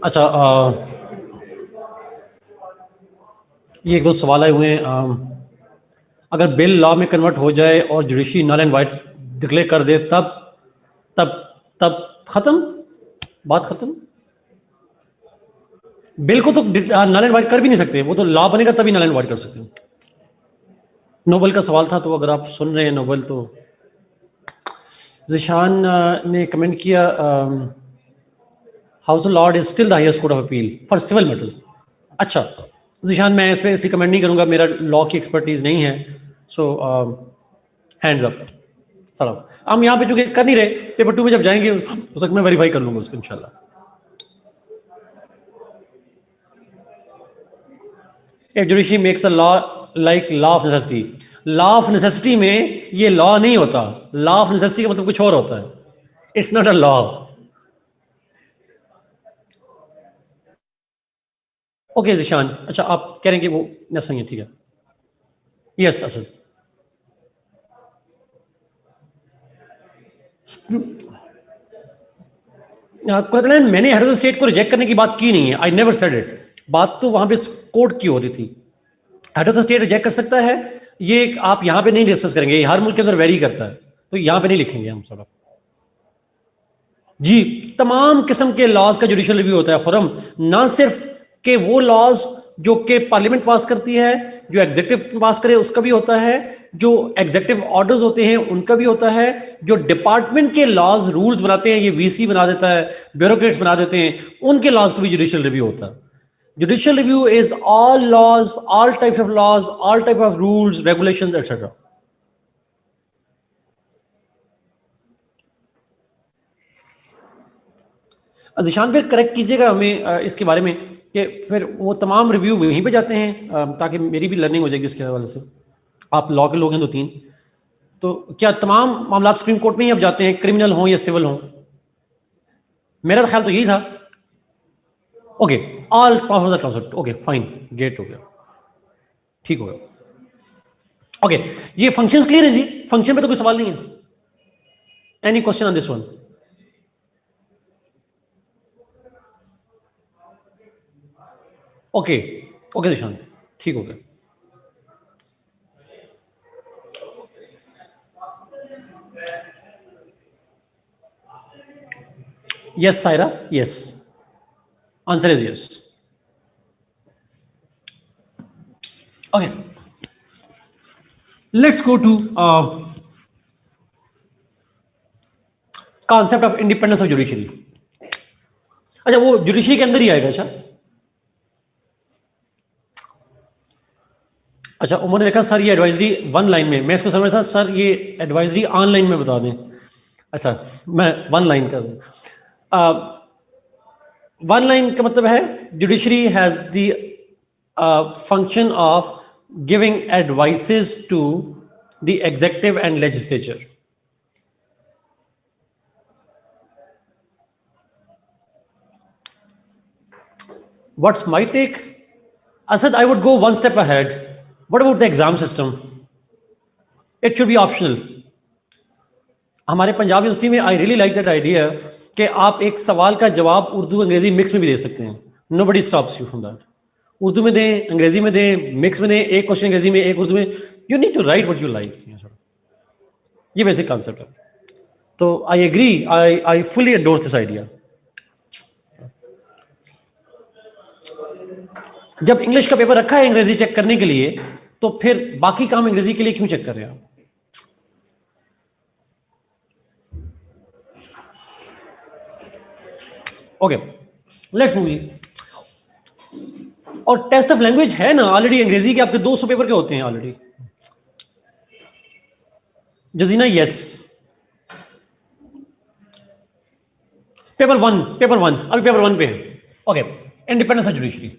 अच्छा, ये एक दो सवाल आए हुए हैं। अगर बिल लॉ में कन्वर्ट हो जाए और judiciary null and void declare कर दे, तब तब तब खत्म, बात खत्म। बिल को तो नल एंड वाइट कर भी नहीं सकते, वो तो लॉ बनेगा तभी नल एंड वाइट कर सकते हैं। नोबल का सवाल था, तो अगर आप सुन रहे हैं नोबल, तो जिशान ने कमेंट किया, house of lord is still the highest court of appeal for civil matters. अच्छा जिशान, मैं इस पर इसलिए कमेंट नहीं करूंगा, मेरा लॉ की एक्सपर्टीज नहीं है। सो हैंड्स अप सर। हम यहाँ पे चूंकि कर नहीं रहे, पेपर 2 में जब जाएंगे उस वक्त मैं वेरीफाई कर लूंगा उसको इंशाल्लाह। एक judiciary makes a law like law of necessity. Law of necessity में ये लॉ नहीं होता। लॉ ऑफ नेसेसिटी का मतलब कुछ और होता है। It's not a law. Okay Zeeshan, अच्छा आप कह रहे हैं कि वो नहीं है, ठीक है। यस असद, मैंने हेड ऑफ द स्टेट को रिजेक्ट करने की बात की नहीं है। I never said it. बात तो वहां पे कोर्ट की हो रही थी। Head of the state reject कर सकता है, ये आप यहां पे नहीं डिस्कस करेंगे, हर मुल्क के अंदर वेरी करता है, तो यहां पे नहीं लिखेंगे हम सब। जी, तमाम किस्म के लॉज का जुडिशियल रिव्यू होता है खुरम। ना सिर्फ के वो लॉज जो कि पार्लियामेंट पास करती है, जो एग्जीक्यूटिव पास करे उसका भी होता है, जो एग्जीक्यूटिव ऑर्डर्स होते हैं उनका भी होता है, जो डिपार्टमेंट के लॉज रूल्स बनाते हैं, ये वीसी बना देता है, ब्यूरोक्रेट्स बना देते हैं, उनके लॉज का भी जुडिशियल रिव्यू होता है। Judicial review is all laws, all types of laws, all type of rules, regulations etcetera. Zeeshan फिर करेक्ट कीजिएगा हमें इसके बारे में, कि फिर वो तमाम रिव्यू वहीं पे जाते हैं, ताकि मेरी भी लर्निंग हो जाएगी उसके हवाले से। आप लॉ के लोग हैं 2-3, तो क्या तमाम मामला सुप्रीम कोर्ट में ही अब जाते हैं, क्रिमिनल हों या सिविल हों? मेरा ख्याल तो यही था। Okay, all power transfer, okay fine, get हो गया, ठीक हो गया। ओके, ये फंक्शंस क्लियर है जी? फंक्शन पे तो कोई सवाल नहीं है। Any question on this one? Okay okay Nishan, ठीक हो गया। Yes Saira, yes, answer is yes. Okay, let's go to concept of independence of judiciary. अच्छा, वो जुडिशरी के अंदर ही आएगा? अच्छा, उमर ने लिखा सर ये एडवाइजरी 1 लाइन में। मैं इसको समझ था सर ये एडवाइजरी ऑनलाइन में बता दें। अच्छा, मैं 1 लाइन का 1 लाइन का मतलब है judiciary has the function of giving advices to the executive and legislature. What's my take? Asad, I would go one step ahead. What about the exam system? It should be optional. हमारे Punjab university में I really like that idea कि आप एक सवाल का जवाब उर्दू अंग्रेजी mix में भी दे सकते हैं। Nobody stops you from that. Urdu में दें, अंग्रेजी में दें, मिक्स में दें, एक क्वेश्चन अंग्रेजी में, एक उर्दू में। You need to write what you like. ये बेसिक कॉन्सेप्ट है। तो I agree, I fully endorse this idea. जब इंग्लिश का पेपर रखा है अंग्रेजी चेक करने के लिए, तो फिर बाकी काम अंग्रेजी के लिए क्यों चेक कर रहे हैं आप? Okay, let's move. और टेस्ट ऑफ लैंग्वेज है ना ऑलरेडी अंग्रेजी के, आपके 200 पेपर के होते हैं ऑलरेडी। जजीना यस। पेपर 1, अभी पेपर 1 पे है। Okay, independence of judiciary.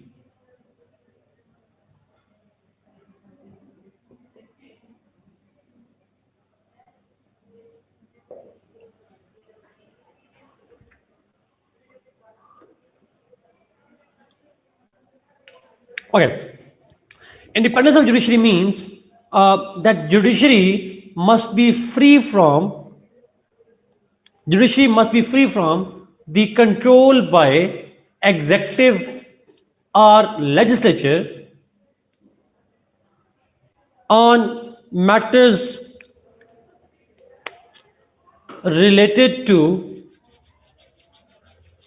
Okay, independence of judiciary means that judiciary must be free from the control by executive or legislature on matters related to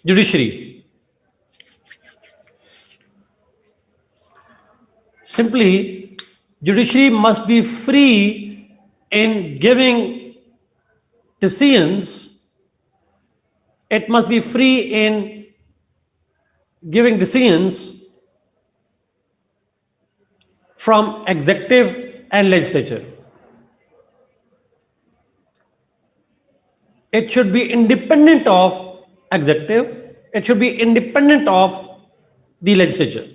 judiciary. Simply, judiciary must be free in giving decisions. It must be free in giving decisions from executive and legislature. It should be independent of executive. It should be independent of the legislature.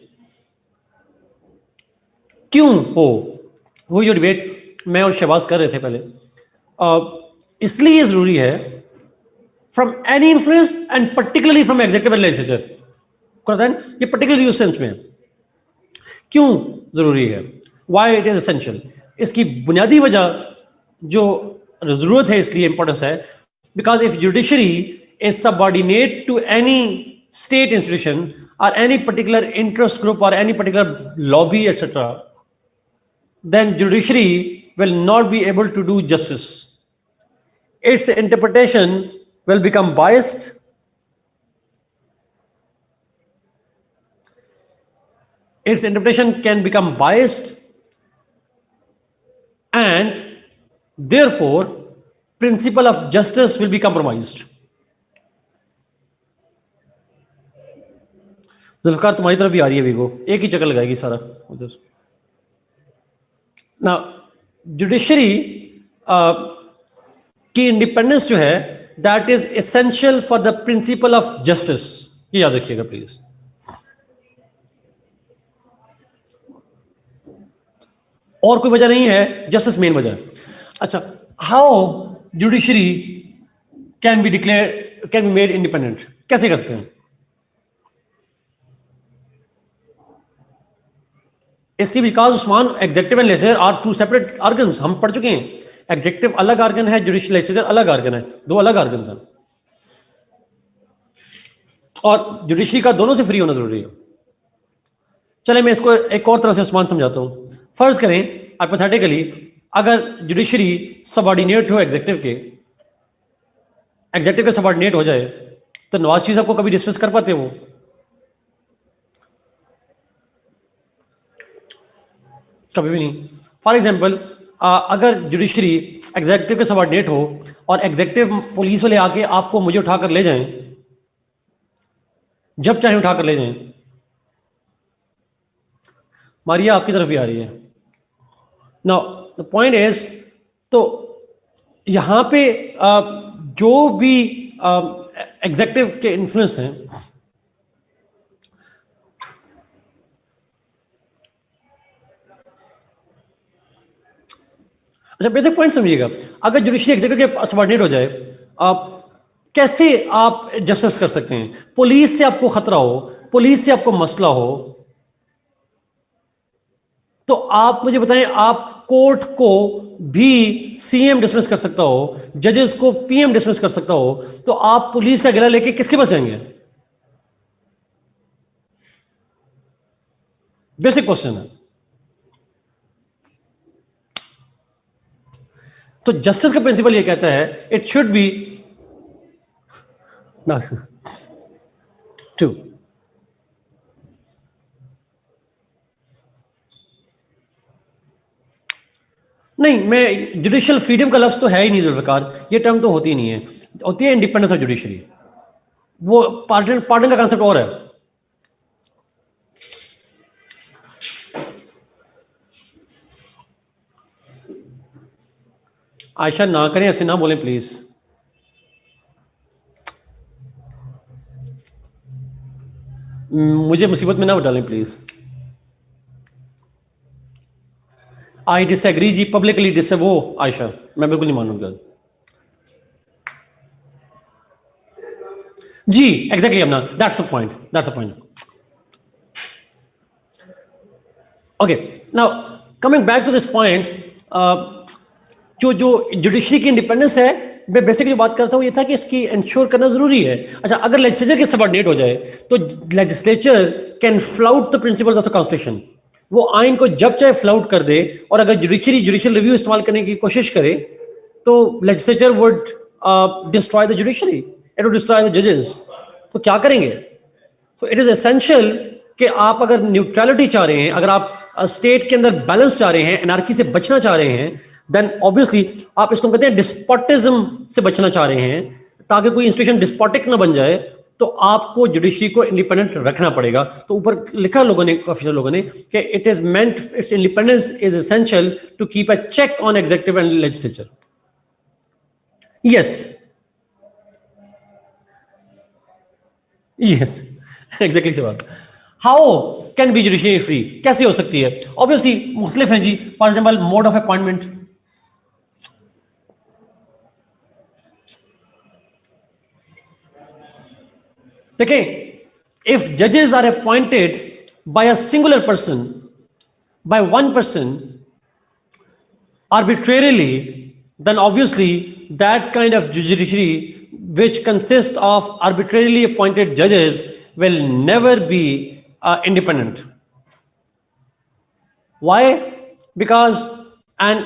क्यों हो वो जो debate मैं और शहबाज कर रहे थे पहले, इसलिए जरूरी है from any influence and particularly from executive and legislature. ये पर्टिकुलरली उस सेंस में है। क्यों जरूरी है, व्हाई इट इज एसेंशियल, इसकी बुनियादी वजह जो जरूरत है इसलिए इंपॉर्टेंस है, because if judiciary is subordinate to any state institution or any particular interest group or any particular lobby, etc., then judiciary will not be able to do justice. Its interpretation will become biased. Its interpretation can become biased, and therefore principle of justice will be compromised. Zulfiqar तुम्हारी तरफ भी आ रही है we go, एक ही चक्कर लगाएगी सारा उधर ना। जुडिशरी की इंडिपेंडेंस जो है that is essential for the principle of justice, ये याद रखिएगा प्लीज। और कोई वजह नहीं है, जस्टिस मेन वजह है। अच्छा, how judiciary can be declare, can be made independent, कैसे कर सकते हैं? इसलिए because Usman executive and legislature are two separate organs, हम पढ़ चुके हैं। एग्जेक्टिव अलग ऑर्गन है, जुडिशियल लेजिस्लेचर अलग ऑर्गन है, दो अलग ऑर्गन्स हैं, और जुडिशरी का दोनों से फ्री होना जरूरी है। चले मैं इसको एक और तरह से उस्मान समझाता हूं। फर्ज करें हाइपोथेटिकली अगर जुडिशरी सबऑर्डिनेट हो एग्जेक्टिव के सबऑर्डिनेट हो जाए तो नवाज शरीफ साहब को कभी डिसमिस कर पाते वो? कभी भी नहीं। फॉर एग्जाम्पल अगर जुडिशरी एग्जेक्टिव के सबऑर्डिनेट हो और एग्जेक्टिव पुलिस वाले आके आपको मुझे उठाकर ले जाएं, जब चाहे उठाकर ले जाएं, मारिया आपकी तरफ भी आ रही है। नाउ द पॉइंट इज, तो यहां पे जो भी एग्जेक्टिव के इन्फ्लुएंस हैं, अच्छा बेसिक पॉइंट समझिएगा। अगर जुडिशरी एग्जीक्यूटिव के सबऑर्डिनेट हो जाए, कैसे आप जस्टिस कर सकते हैं? पुलिस से आपको खतरा हो, पुलिस से आपको मसला हो, तो आप मुझे बताएं, आप कोर्ट को भी सीएम डिसमिस कर सकता हो, जजेस को पीएम डिसमिस कर सकता हो, तो आप पुलिस का गिला लेके किसके पास जाएंगे? बेसिक क्वेश्चन है। तो जस्टिस का प्रिंसिपल ये कहता है इट शुड बी टू नहीं, मैं जुडिशियल फ्रीडम का लफ्ज तो है ही नहीं जुल्फकार, ये टर्म तो होती ही नहीं है, होती है इंडिपेंडेंस ऑफ जुडिशरी। वो पार्डन का कॉन्सेप्ट और है। आयशा ना करें, ऐसे ना बोलें प्लीज। मुझे मुसीबत में ना डालें please. I disagree ji, publicly डिस वो आयशा, मैं बिल्कुल नहीं मानूंगा जी। एग्जैक्टली अपना, that's the point. Okay, now coming back to this point, जो जुडिशरी की इंडिपेंडेंस है मैं बेसिकली बात करता हूँ ये था कि इसकी इंश्योर करना जरूरी है। अच्छा, अगर लेजिस्लेचर के सबऑर्डिनेट हो जाए तो legislature can flout the principles of the constitution. वो आइन को जब चाहे फ्लाउट कर दे, और अगर जुडिशियल रिव्यू इस्तेमाल करने की कोशिश करे तो legislature would destroy the judiciary, it would destroy the जजेस। तो क्या करेंगे? तो इट इज एसेंशियल कि आप अगर न्यूट्रलिटी चाह रहे हैं, अगर आप स्टेट के अंदर बैलेंस चाह रहे हैं, एनार्की से बचना चाह रहे हैं, देन ऑब्वियसली आप इसको कहते हैं डिस्पोटिज्म से बचना चाह रहे हैं, ताकि कोई इंस्टीट्यूशन डिस्पोटिक ना बन जाए, तो आपको जुडिशरी को इंडिपेंडेंट रखना पड़ेगा। तो ऊपर लिखा लोगों ने, काफी सारे लोगों ने, कि it is meant, its independence is essential to keep a check on executive and legislature. Yes, yes, exactly सवाल। How can be judiciary free? कैसे हो सकती है? ऑब्वियसली मुख्तलिफ हैं जी। For example mode of appointment. देखिए, इफ जजेस are appointed by a singular person, by one person arbitrarily, then obviously that kind of judiciary which consists of arbitrarily appointed judges will never be independent. Why? Because, and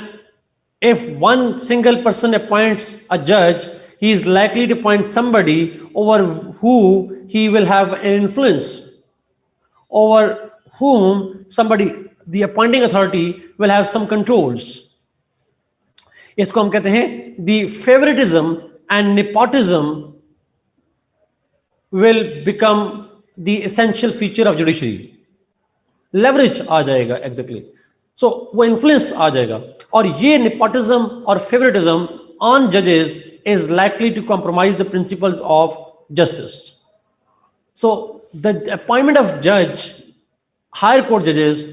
if one single person appoints a judge, he is likely to appoint somebody over who he will have an influence, over whom somebody, the appointing authority, will have some controls. इसको हम कहते हैं the favoritism and nepotism will become the essential feature of judiciary. Leverage आ जाएगा exactly. So वो influence आ जाएगा, और ये nepotism और favoritism on judges is likely to compromise the principles of justice. So the appointment of judge, higher court judges,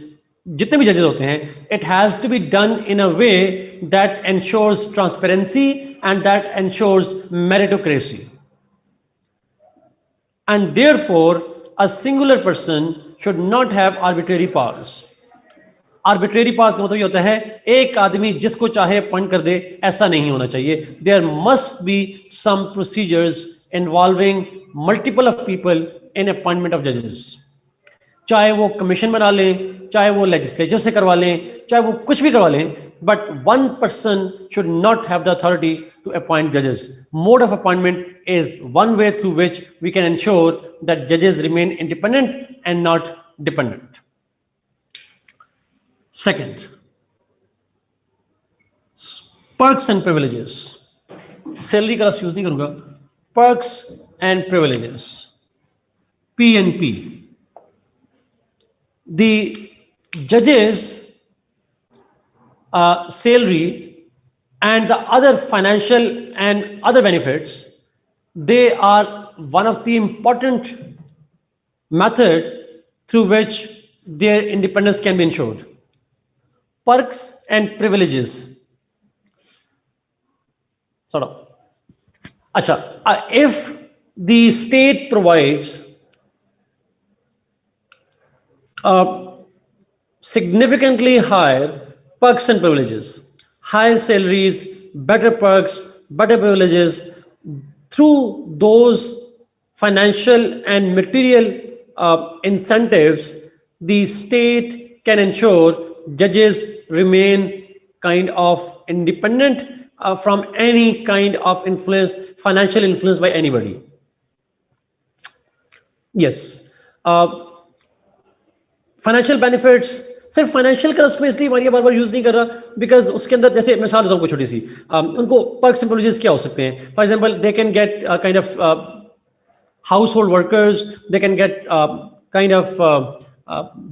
जितने भी जजेस होते हैं, it has to be done in a way that ensures transparency and that ensures meritocracy. And therefore, a singular person should not have arbitrary powers. Arbitrary powers का मतलब ये होता है एक आदमी जिसको चाहे अपॉइंट कर दे, ऐसा नहीं होना चाहिए। There must be some procedures involving multiple of people in appointment of judges. चाहे वो कमीशन बना लें, चाहे वो लेजिस्लेचर से करवा लें, चाहे वो कुछ भी करवा लें, but one person should not have the authority to appoint judges. Mode of appointment is one way through which we can ensure that judges remain independent and not dependent. Second, perks and privileges. Salary का रस use नहीं करूंगा। Perks and privileges, P&P. The judges' salary and the other financial and other benefits, they are one of the important method through which their independence can be ensured. Perks and privileges. Sort of. Acha, if the state provides significantly higher perks and privileges, higher salaries, better perks, better privileges, through those financial and material incentives, the state can ensure judges remain kind of independent from any kind of influence, financial influence by anybody. Yes. Financial benefits, सिर्फ financial का उसमें इसलिए मारिया बार बार use नहीं कर रहा, because उसके अंदर जैसे मिसाल देता हूँ छोटी सी, उनको पर्क्स एंड प्रिविलेजेस क्या हो सकते हैं? For example, they can get kind of household workers, they can get kind of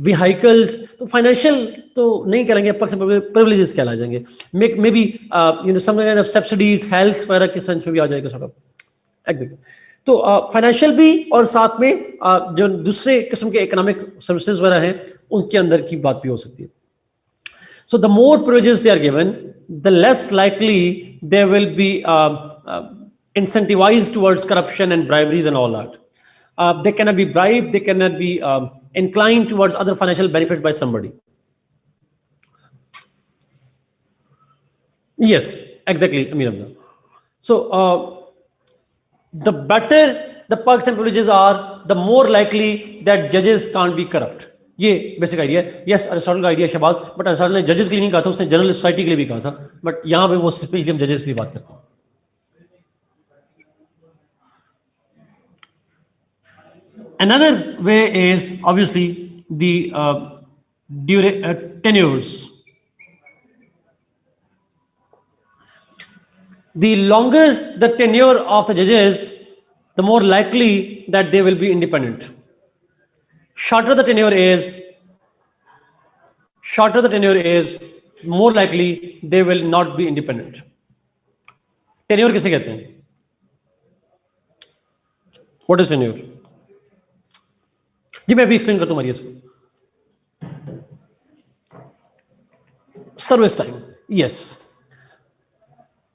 vehicles. तो फाइनेंशियल तो नहीं करेंगे, पर्क्स एंड प्रिविलेजेस कहला जाएंगे। Maybe you know some kind of subsidies, health वगैरह के सेंस में भी आ जाएगा सॉर्ट ऑफ। एग्जैक्टली। तो फाइनेंशियल भी, और साथ में जो दूसरे किस्म के इकोनॉमिक सर्विसेज वगैरह हैं उनके अंदर की बात भी हो सकती है। So the more privileges they are given, the less likely they will be incentivized towards corruption and briberies and all that. They cannot be bribed, they cannot be inclined towards other financial benefit by somebody. Yes, exactly, Amir Abdul. So the better the perks and privileges are, the more likely that judges can't be corrupt. ये basic idea है. Yes, Aristotle का idea Shahbaz, but Aristotle ने जजेस के लिए नहीं कहा था, उसने जनरल सोसाइटी के लिए भी कहा था, बट यहां पे वो स्पेशली हम जजेस की बात करते हैं. Another way is obviously the tenures. The longer the tenure of the judges, the more likely that they will be independent. Shorter the tenure is, more likely they will not be independent. Tenure किसे कहते हैं? What is tenure? जी मैं अभी explain करता हूँ मारिया इसको. Service time, yes.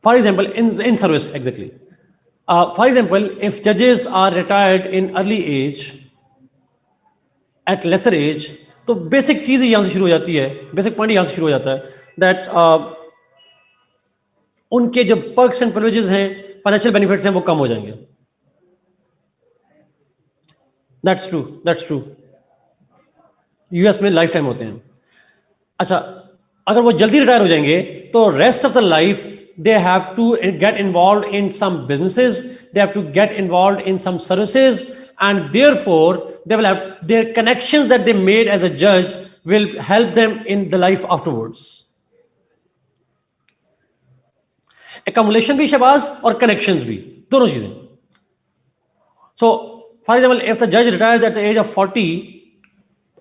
For example, in service, exactly. For example, if judges are retired in early age, at lesser age, तो basic चीज यहां से शुरू हो जाती है, बेसिक पॉइंट यहां से शुरू हो जाता है, दैट उनके जो पर्क्स एंड प्रिविलेजेस हैं, फाइनेंशियल बेनिफिट्स हैं, वो कम हो जाएंगे. That's true. यूएस में लाइफ टाइम होते हैं. अच्छा, अगर वो जल्दी रिटायर हो जाएंगे तो rest of the life they have to get involved in some businesses, they have to get involved in some services, and therefore they will have their connections that they made as a judge will help them in the life afterwards. Accumulation भी शहबाज और connections भी, दोनों चीजें. So for example, if the judge retires at the age of 40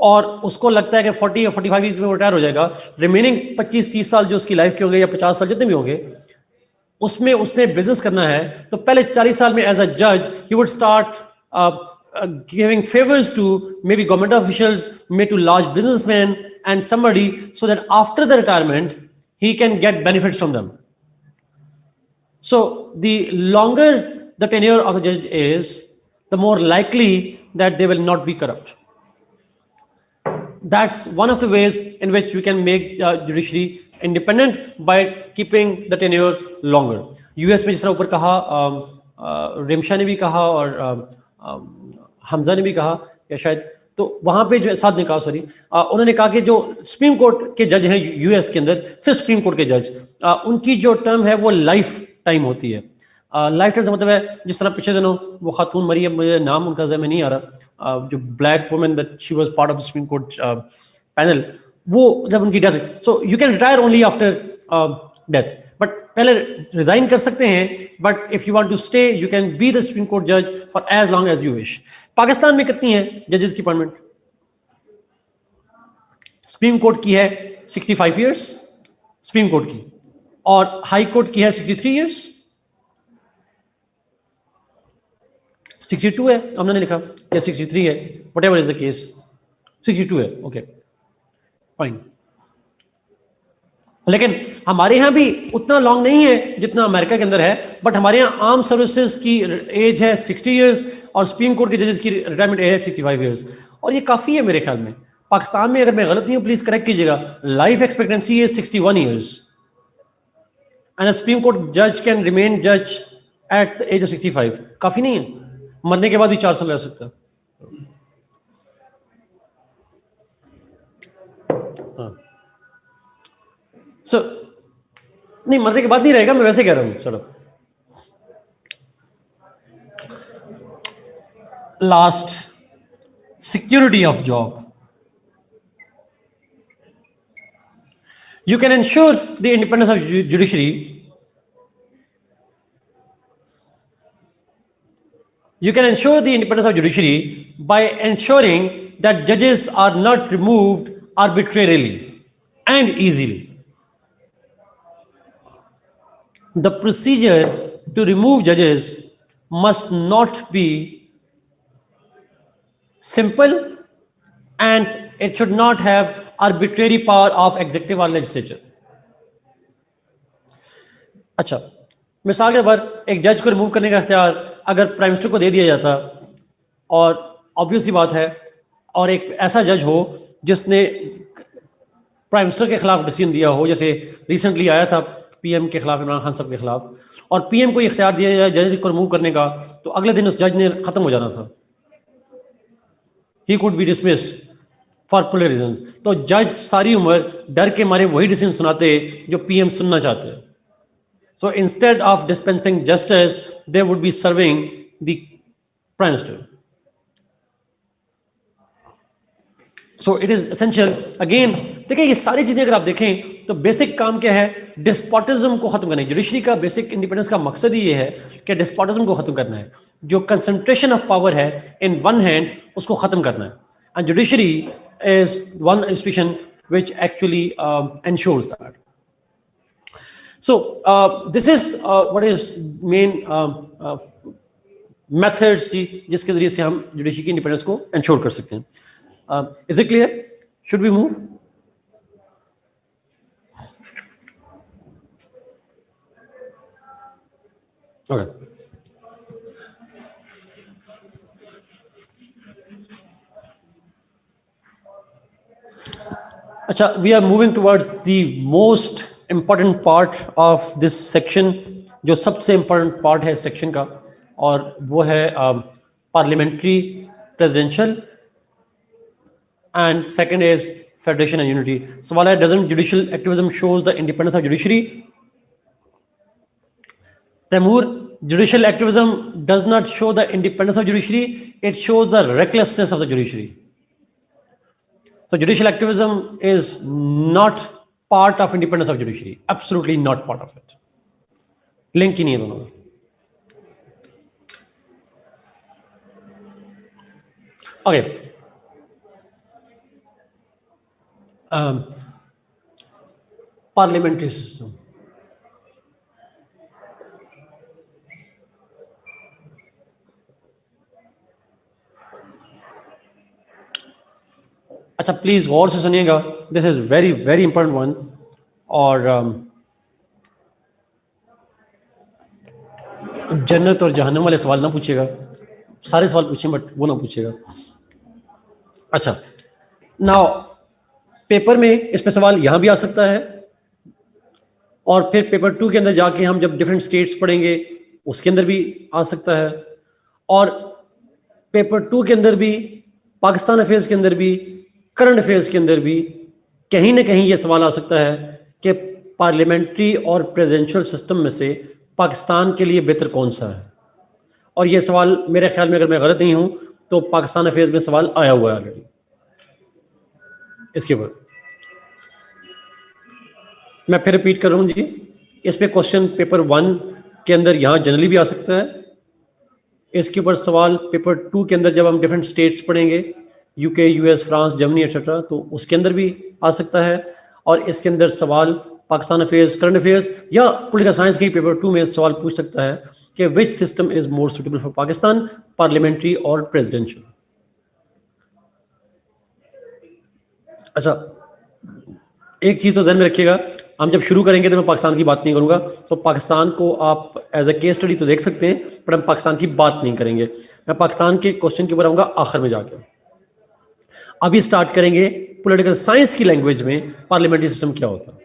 और उसको लगता है कि 40 या 45 ईयर्स में वो रिटायर हो जाएगा, रिमेनिंग 25-30 साल जो उसकी लाइफ के होंगे या 50 साल जितने भी होंगे, उसमें उसने बिजनेस करना है, तो पहले 40 साल में एज अ जज he would start giving favours to may be government officials, may to large businessman and somebody, so that after the retirement he can get benefits from them. So the longer the tenure of the जज is, the more likely that they will not be corrupt. That's one of the ways in which we can make judiciary independent by keeping the tenure longer. US में जिस तरह ऊपर कहा, रिमशा ने भी कहा और हमजा ने भी कहा, या शायद तो वहां पे जो साथ ने कहा, सॉरी, उन्होंने कहा कि जो सुप्रीम कोर्ट के जज हैं यूएस के अंदर, सिर्फ सुप्रीम कोर्ट के जज, उनकी जो टर्म है वो लाइफ टाइम होती है. लाइफ टाइम का मतलब है, जिस तरह पिछले दिनों वो खातून मरी है, मुझे नाम उनका ज़हन में नहीं आ रहा, जो black women that she was part of the supreme court panel, वो जब उनकी death, so you can retire only after death, but पहले रिजाइन कर सकते हैं, but if you want to stay you can be the supreme court जज for as long as you wish. Pakistan में कितनी है जजेस की अपॉइंटमेंट? सुप्रीम कोर्ट की है 65 ईयर्स सुप्रीम कोर्ट की, और हाई कोर्ट की है 63 ईयर्स. 62 है, हमने लिखा, या 63 है, व्हाटएवर इज द केस, 62 है, ओके फाइन. लेकिन हमारे यहाँ भी उतना लॉन्ग नहीं है जितना अमेरिका के अंदर है, बट हमारे यहाँ आर्म सर्विसेज की एज है 60 ईयर्स और सुप्रीम कोर्ट के जजेस की रिटायरमेंट एज है 65 ईयर्स, और ये काफ़ी है मेरे ख्याल में. पाकिस्तान में, अगर मैं गलत नहीं हूँ प्लीज करेक्ट कीजिएगा, life expectancy is 61 years and a supreme court जज कैन रिमेन जज एट द एज ऑफ 65. काफ़ी नहीं है, मरने के बाद भी 4 साल रह सकता है. सो नहीं, मरने के बाद नहीं रहेगा, मैं वैसे कह रहा हूं. चलो, last, security of job. You can ensure the independence of judiciary. You can ensure the independence of judiciary by ensuring that judges are not removed arbitrarily and easily. The procedure to remove judges must not be simple, and it should not have arbitrary power of executive or legislature. अच्छा, मिसाल के तौर एक जज को remove करने का इख्तियार अगर प्राइम मिनिस्टर को दे दिया जाता, और ऑब्वियस सी बात है, और एक ऐसा जज हो जिसने प्राइम मिनिस्टर के खिलाफ डिसीजन दिया हो, जैसे रिसेंटली आया था पीएम के खिलाफ, इमरान खान साहब के खिलाफ, और पीएम को इख्तियार दिया जाए जज को रिमूव करने का, तो अगले दिन उस जज ने खत्म हो जाना था, he could be dismissed for political reasons. तो जज सारी उम्र डर के मारे वही डिसीजन सुनाते जो पीएम सुनना चाहते हैं। So instead of dispensing justice they would be serving the prime minister. So it is essential. Again देखिए, ये सारी चीजें अगर आप देखें तो बेसिक काम क्या है, डिस्पोटिज्म को खत्म करना है। जुडिशरी का बेसिक इंडिपेंडेंस का मकसद ही ये है कि डिस्पोटिज्म को खत्म करना है, जो कंसंट्रेशन ऑफ पावर है इन वन हैंड उसको खत्म करना है। And judiciary is one institution which actually ensures that. So this is what is main methods जिसके जरिए से हम जुडिशरी की इंडिपेंडेंस को एंश्योर कर सकते हैं। Is it clear? Should we move? Okay. Acha, we are moving towards the most important part of this section, जो सबसे important part है section का, और वो है parliamentary, presidential, and second is federation and unity. सवाल है, doesn't judicial activism shows the independence of judiciary? Taimur, judicial activism does not show the independence of judiciary, it shows the recklessness of the judiciary. So judicial activism is not part of independence of judiciary, absolutely not part of it. Link ही नहीं है दोनों। Okay. Parliamentary system. अच्छा, please गौर से सुनिएगा, this is very very important one. और जन्नत और जहन्नम वाले सवाल ना पूछिएगा, सारे सवाल पूछिए बट वो ना पूछिएगा। अच्छा, नाउ पेपर में इस पे सवाल यहां भी आ सकता है, और फिर पेपर 2 के अंदर जाके हम जब डिफरेंट स्टेट्स पढ़ेंगे उसके अंदर भी आ सकता है, और पेपर 2 के अंदर भी, पाकिस्तान अफेयर्स के अंदर भी, करंट अफेयर्स के अंदर भी कहीं ना कहीं ये सवाल आ सकता है कि पार्लियामेंट्री और प्रेसिडेंशियल सिस्टम में से पाकिस्तान के लिए बेहतर कौन सा है। और ये सवाल मेरे ख्याल में, अगर मैं गलत नहीं हूं, तो पाकिस्तान अफेयर्स में सवाल आया हुआ है ऑलरेडी इसके ऊपर। मैं फिर रिपीट कर रहा हूं जी, इस पे क्वेश्चन पेपर 1 के अंदर यहां जनरली भी आ सकता है, इसके ऊपर सवाल पेपर 2 के अंदर जब हम डिफरेंट स्टेट्स पढ़ेंगे, UK, US, France, Germany etcetera, तो उसके अंदर भी आ सकता है। और इसके अंदर सवाल पाकिस्तान अफेयर्स, करंट अफेयर्स या पॉलिटिकल साइंस के पेपर 2 में सवाल पूछ सकता है कि which system is more suitable for Pakistan, parliamentary और प्रेसिडेंशियल। अच्छा, एक चीज तो ध्यान में रखिएगा, हम जब शुरू करेंगे तो मैं पाकिस्तान की बात नहीं करूंगा, तो पाकिस्तान को आप एज अ केस स्टडी तो देख सकते हैं, पर हम पाकिस्तान की बात नहीं करेंगे। मैं पाकिस्तान के क्वेश्चन के ऊपर आऊंगा आखिर में जाके। अभी स्टार्ट करेंगे पॉलिटिकल साइंस की लैंग्वेज में पार्लियामेंट्री सिस्टम क्या होता है।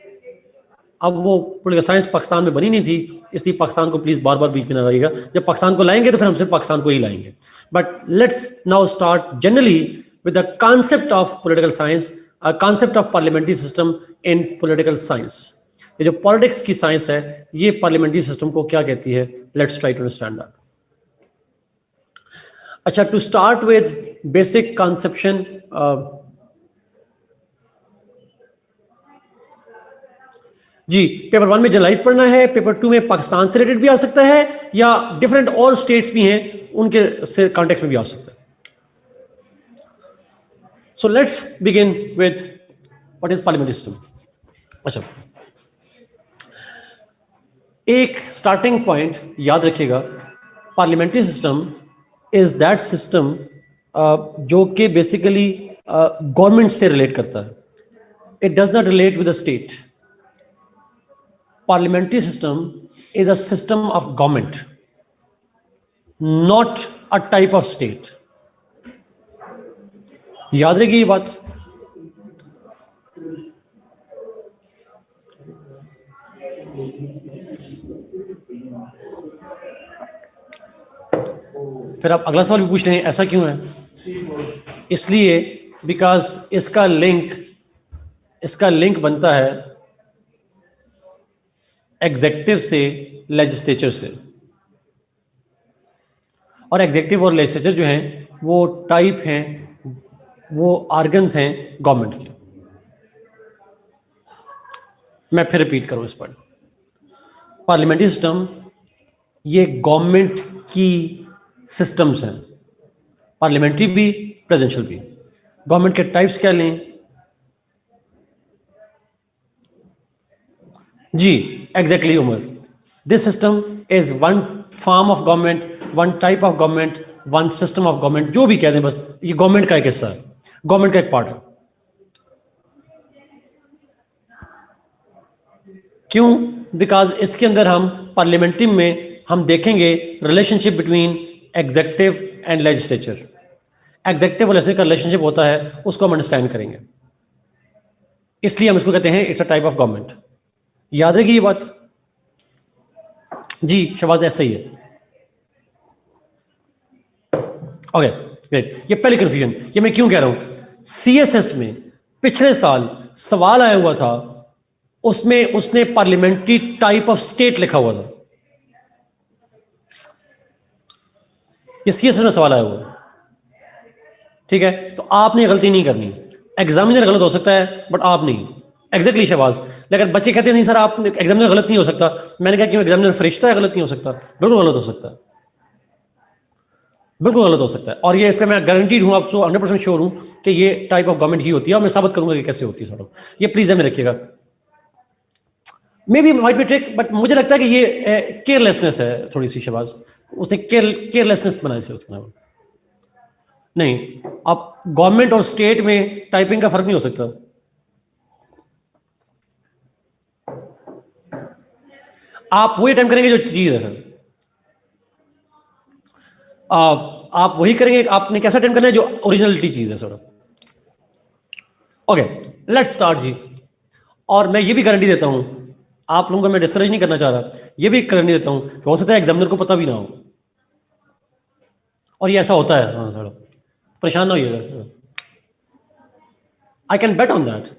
अब वो पॉलिटिकल साइंस पाकिस्तान में बनी नहीं थी, इसलिए पाकिस्तान को प्लीज बार बार बीच में ना लाइएगा। जब पाकिस्तान को लाएंगे तो फिर हम सिर्फ पाकिस्तान को ही लाएंगे। But let's now start generally with the concept of political science, concept of parliamentary system in political science. ये जो पॉलिटिक्स की साइंस है, ये पार्लियामेंट्री सिस्टम को क्या कहती है, let's try to understand that. अच्छा, to start with basic conception, जी पेपर 1 में जनरलाइज पढ़ना है, पेपर 2 में पाकिस्तान से रिलेटेड भी आ सकता है, या डिफरेंट और स्टेट्स भी हैं उनके से कॉन्टेक्स्ट में भी आ सकता है। So let's begin with what is parliamentary system. अच्छा, एक स्टार्टिंग पॉइंट याद रखिएगा, parliamentary system is that system जो कि बेसिकली गवर्नमेंट से रिलेट करता है, it does not relate with the state. Parliamentary system is a system of government, not a type of state. याद रखिए ये बात। फिर आप अगला सवाल भी पूछ लें ऐसा क्यों है? इसलिए बिकॉज इसका लिंक बनता है एग्जेक्टिव से लेजिस्लेचर से, और एग्जेक्टिव और लेजिस्लेचर जो हैं वो टाइप हैं, वो ऑर्गन्स हैं गवर्नमेंट के। मैं फिर रिपीट करूं इस पर, पार्लियामेंट्री सिस्टम ये गवर्नमेंट की सिस्टम्स हैं, पार्लियामेंट्री भी प्रेसिडेंशियल भी। गवर्नमेंट के टाइप्स क्या लें जी? Exactly Umar, this system is one form of government, one type of government, one system of government, जो भी कह दें, बस ये गवर्नमेंट का एक हिस्सा है, गवर्नमेंट का एक पार्ट है। क्यों? बिकॉज इसके अंदर हम पार्लियामेंट्री में हम देखेंगे relationship between executive and legislature. Executive और लेजिस्लेचर का रिलेशनशिप होता है, उसको हम अंडरस्टैंड करेंगे, इसलिए हम इसको कहते हैं it's a type of government. याद रहेगी ये बात जी? शबाज ऐसा ही है। Okay great. ये पहले कंफ्यूजन, ये मैं क्यों कह रहा हूं, सीएसएस में पिछले साल सवाल आया हुआ था, उसमें उसने पार्लियामेंट्री टाइप ऑफ स्टेट लिखा हुआ था। ये सीएसएस में सवाल आया हुआ है, ठीक है? तो आपने गलती नहीं करनी, एग्जामिनर गलत हो सकता है बट आप नहीं। एग्जैक्टली शहबाज, लेकिन बच्चे कहते हैं नहीं सर आप एग्जामिनर गलत नहीं हो सकता। मैंने कहा क्यों? एग्जामिनर फरिश्ता है, गलत नहीं हो सकता? बिल्कुल गलत हो सकता है, बिल्कुल गलत हो सकता है। और ये इस पर मैं गारंटीड हूं, आपको 100% श्योर हूं कि ये टाइप ऑफ गवर्नमेंट ही होती है, और मैं साबित करूंगा कि कैसे होती है। सर ये प्लीज में रखिएगा, may be might be trick, but मुझे लगता है कि ये केयरलेसनेस है थोड़ी सी। शहबाज उसने केयरलेसनेस बनाई से उसमें। नहीं, आप गवर्नमेंट और स्टेट में टाइपिंग का फर्क नहीं हो सकता। आप वही अटेम्प्ट करेंगे जो चीज है सर, आप वही करेंगे। आपने कैसा अटेम्प्ट करना है जो ओरिजिनलिटी चीज है सर। ओके लेट्स स्टार्ट जी। और मैं ये भी गारंटी देता हूं, आप लोगों को मैं डिस्करेज नहीं करना चाह रहा, ये भी गारंटी देता हूं कि हो सकता है एग्जामिनर को पता भी ना हो, और ये ऐसा होता है। हाँ सर, परेशान ना होइएगा, I can bet on that.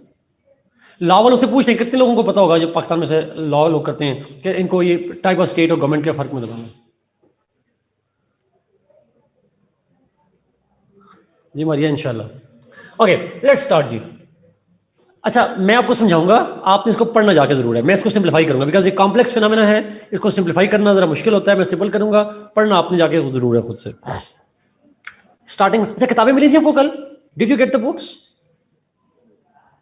Law वालों से पूछ लें कितने लोगों को पता होगा जो पाकिस्तान में से लॉ लोग करते हैं कि इनको ये टाइप ऑफ स्टेट और गवर्नमेंट के फर्क में बताना जी मारिया इंशाल्लाह। ओके लेट्स स्टार्ट जी। अच्छा मैं आपको समझाऊंगा, आपने इसको पढ़ना जाके जरूर है। मैं इसको सिंप्लीफाई करूंगा बिकॉज ये कॉम्प्लेक्स फिनोमेना है, इसको सिंप्लीफाई करना जरा मुश्किल होता है। मैं सिंपल करूंगा, पढ़ना आपने जाके जरूर है खुद से। स्टार्टिंग, अच्छा किताबें मिली थी आपको कल? Did you get the books?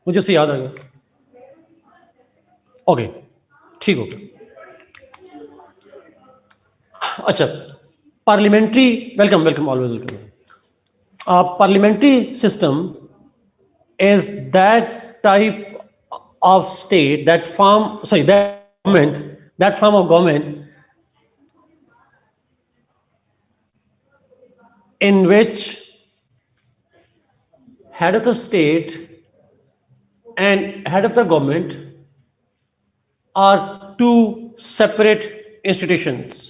मुझे उससे याद आ गया। ओके ठीक हो। अच्छा parliamentary, welcome welcome, always welcome. Parliamentary system is that type of state, that form of government in which head of the state and head of the government are two separate institutions.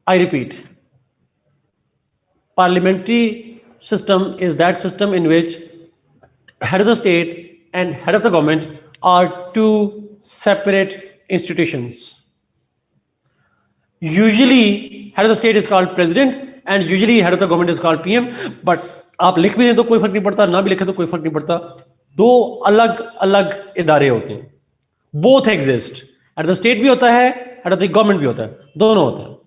I repeat, parliamentary system is that system in which head of the state and head of the government are two separate institutions. Usually head of the state is called president and usually head of the government is called PM, but आप लिख भी दें तो कोई फर्क नहीं पड़ता, ना भी लिखें तो कोई फर्क नहीं पड़ता। दो अलग अलग इदारे होते हैं, both exist. Head of the state भी होता है, हेड ऑफ द गवर्नमेंट भी होता है, दोनों होते हैं।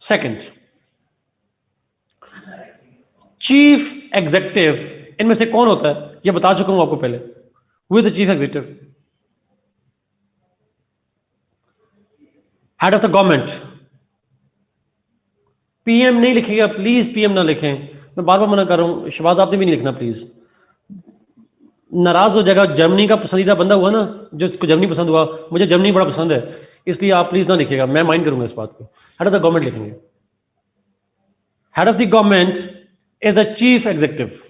सेकंड, चीफ एग्जीक्यूटिव इनमें से कौन होता है? यह बता चुका हूं आपको पहले। Who is the chief executive? Head of the government. PM नहीं लिखेगा प्लीज, पीएम ना लिखें, मैं बार बार मना कर रहा हूं। शहबाज आपने भी नहीं लिखना प्लीज, नाराज हो जाएगा। जर्मनी का पसंदीदा बंदा हुआ ना, जो इसको जर्मनी पसंद हुआ, मुझे जर्मनी बड़ा पसंद है, इसलिए आप प्लीज ना लिखिएगा, मैं माइंड करूंगा इस बात को। हेड ऑफ द गवर्नमेंट लिखेंगे। Head of the government is the chief executive.